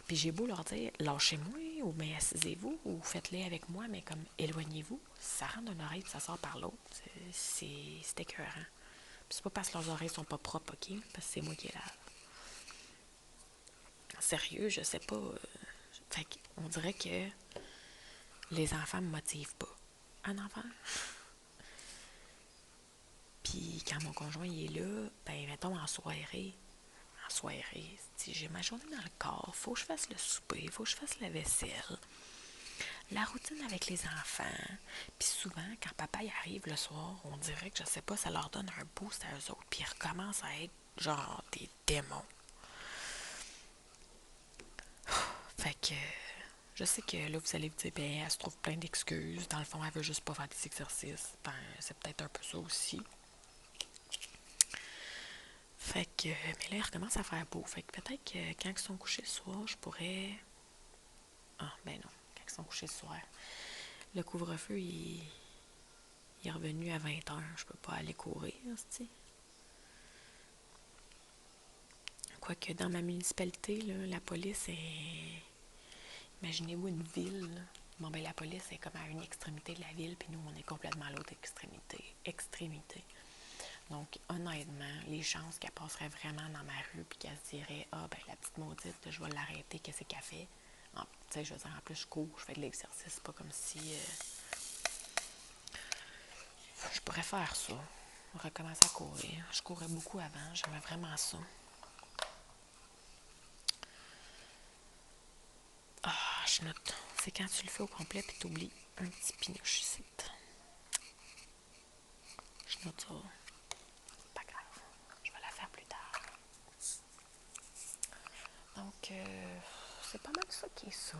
Puis j'ai beau leur dire, lâchez-moi, ou bien assisez-vous, ou faites-les avec moi, mais comme éloignez-vous, ça rentre d'une oreille, puis ça sort par l'autre. C'est écœurant. Puis c'est pas parce que leurs oreilles sont pas propres, OK? Parce que c'est moi qui les lave. Sérieux, je sais pas. Fait qu'on dirait que les enfants me motivent pas. Un enfant? Puis quand mon conjoint il est là, ben mettons en soirée, si j'ai ma journée dans le corps, faut que je fasse le souper, faut que je fasse la vaisselle. La routine avec les enfants, puis souvent, quand papa y arrive le soir, on dirait que, je sais pas, ça leur donne un boost à eux autres, puis ils recommencent à être genre des démons. Fait que, je sais que là, vous allez vous dire, ben, elle se trouve plein d'excuses. Dans le fond, elle veut juste pas faire des exercices. Ben, c'est peut-être un peu ça aussi. Fait que, mais là, il recommence à faire beau. Fait que peut-être que quand ils sont couchés le soir, je pourrais... Ah, ben non, quand ils sont couchés le soir. Le couvre-feu, il est revenu à 20h. Je peux pas aller courir, c'ti. Quoique dans ma municipalité, là, la police est... Imaginez-vous une ville, là. Bon, ben la police est comme à une extrémité de la ville, puis nous, on est complètement à l'autre extrémité. Donc, honnêtement, les chances qu'elle passerait vraiment dans ma rue, puis qu'elle se dirait, ah, ben la petite maudite, je vais l'arrêter, qu'est-ce qu'elle fait? Tu sais, je veux dire, en plus, je cours, je fais de l'exercice, c'est pas comme si... je pourrais faire ça, recommencer à courir. Je courais beaucoup avant, j'aimais vraiment ça. Ah, je note. C'est quand tu le fais au complet puis t'oublies un petit pinouche ici. Je note ça. Pas grave. Je vais la faire plus tard. Donc, c'est pas mal ça qui est ça.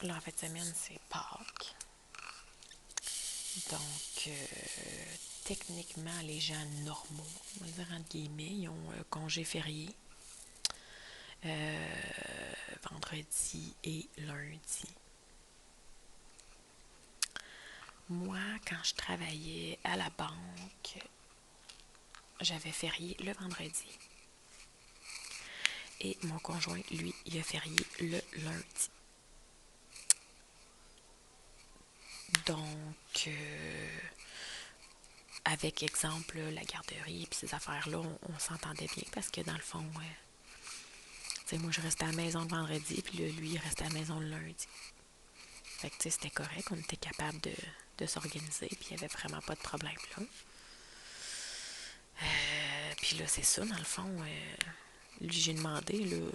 Là, en fin de semaine, c'est Pâques. Donc, techniquement, les gens normaux, on va dire entre guillemets, ils ont congé férié. Vendredi et lundi. Moi, quand je travaillais à la banque, j'avais férié le vendredi. Et mon conjoint, lui, il a férié le lundi. Donc, avec exemple, la garderie et ces affaires-là, on s'entendait bien parce que dans le fond, tu sais, moi, je restais à la maison le vendredi, puis lui, il restait à la maison le lundi. Fait que, tu sais, c'était correct, on était capable de s'organiser, puis il n'y avait vraiment pas de problème, là. Puis là, c'est ça, dans le fond, lui, j'ai demandé, là,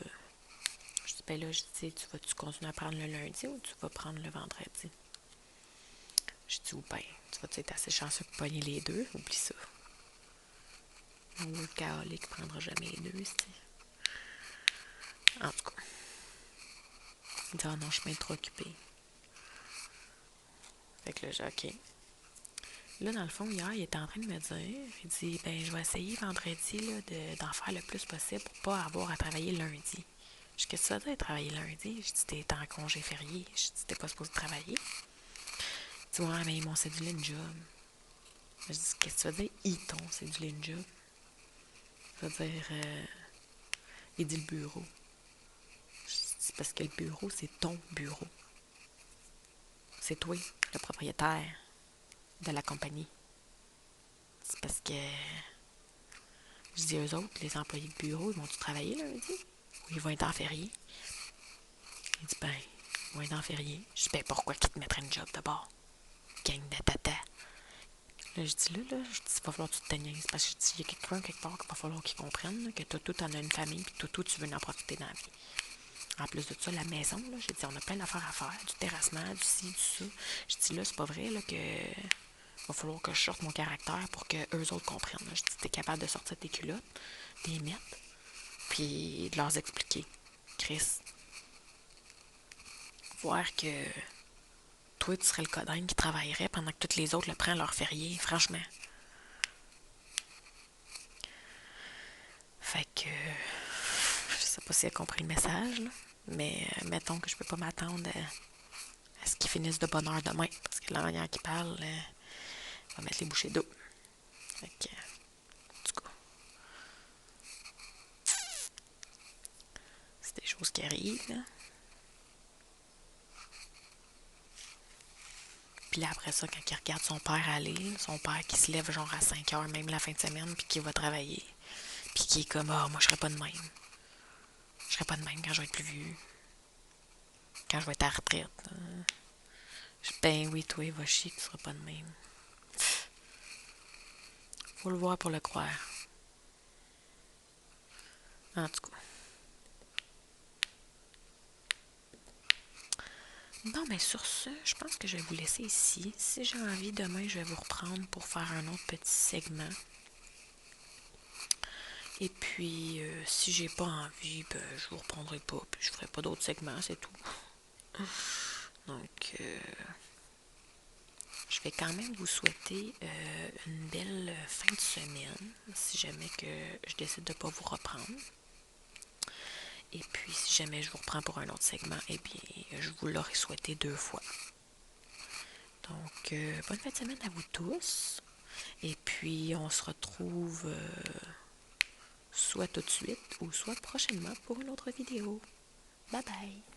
je dis, ben là, je dis, tu vas-tu continuer à prendre le lundi ou tu vas prendre le vendredi? Je dis, ben, tu vas-tu être assez chanceux pour pogner les deux? Oublie ça. Mon workaholic ne prendra jamais les deux, c'est. En tout cas. Il dit, ah non, je suis bien trop occupée. Fait que là, j'ai OK. Là, dans le fond, hier, il était en train de me dire, il dit, ben, je vais essayer vendredi là, d'en faire le plus possible pour pas avoir à travailler lundi. Je dis, qu'est-ce que ça veut dire travailler lundi? Je dis, t'es en congé férié. Je dis, t'es pas supposé travailler. Il dit, ouais, mais ils m'ont cédulé une job. Je dis, qu'est-ce que ça veut dire, ils t'ont cédulé une job? Ça veut dire, il dit le bureau. Je dis, c'est parce que le bureau, c'est ton bureau. C'est toi, le propriétaire de la compagnie. C'est parce que, je dis, eux autres, les employés de bureau, ils vont-tu travailler lundi? Ou ils vont être en férié? Il dit, ben, ils vont être en férié. Je dis, ben, pourquoi qu'ils te mettraient une job d'abord? Gang de tata. Là, je dis, là, je dis, il va falloir que tu te teignes. Parce que je dis, il y a quelqu'un quelque part qu'il va falloir qu'il comprenne là, que toi, tout en as une famille, puis toi, tu veux en profiter dans la vie. En plus de ça, la maison, là, j'ai dit, on a plein d'affaires à faire, du terrassement, du ci, du ça. Je dis, là, c'est pas vrai, là, que va falloir que je sorte mon caractère pour que eux autres comprennent. Là. Je dis, t'es capable de sortir tes culottes, des mettre, puis de leur expliquer. Chris, voir que toi, tu serais le coding qui travaillerait pendant que tous les autres le prennent leur férié, franchement. Fait que, je sais pas si elle a compris le message, là, mais mettons que je peux pas m'attendre à ce qu'ils finissent de bonne heure demain, parce que la manière qu'ils parlent, va mettre les bouchées d'eau. Fait que, en tout cas, c'est des choses qui arrivent, là. Puis là, après ça, quand il regarde son père aller, son père qui se lève genre à 5 heures, même la fin de semaine, puis qui va travailler, puis qui est comme, ah, moi, je serais pas de même. Je serais pas de même quand je vais être plus vieux. Quand je vais être à la retraite. Ben oui, toi, va chier que tu seras pas de même. Faut le voir pour le croire. En tout cas. Bon, ben sur ce, je pense que je vais vous laisser ici. Si j'ai envie, demain, je vais vous reprendre pour faire un autre petit segment. Et puis, si j'ai pas envie, ben, je vous reprendrai pas, puis je ferai pas d'autres segments, c'est tout. Donc, je vais quand même vous souhaiter une belle fin de semaine, si jamais que je décide de pas vous reprendre. Et puis, si jamais je vous reprends pour un autre segment, eh bien, je vous l'aurai souhaité 2 fois. Donc, bonne fin de semaine à vous tous. Et puis, on se retrouve soit tout de suite ou soit prochainement pour une autre vidéo. Bye bye!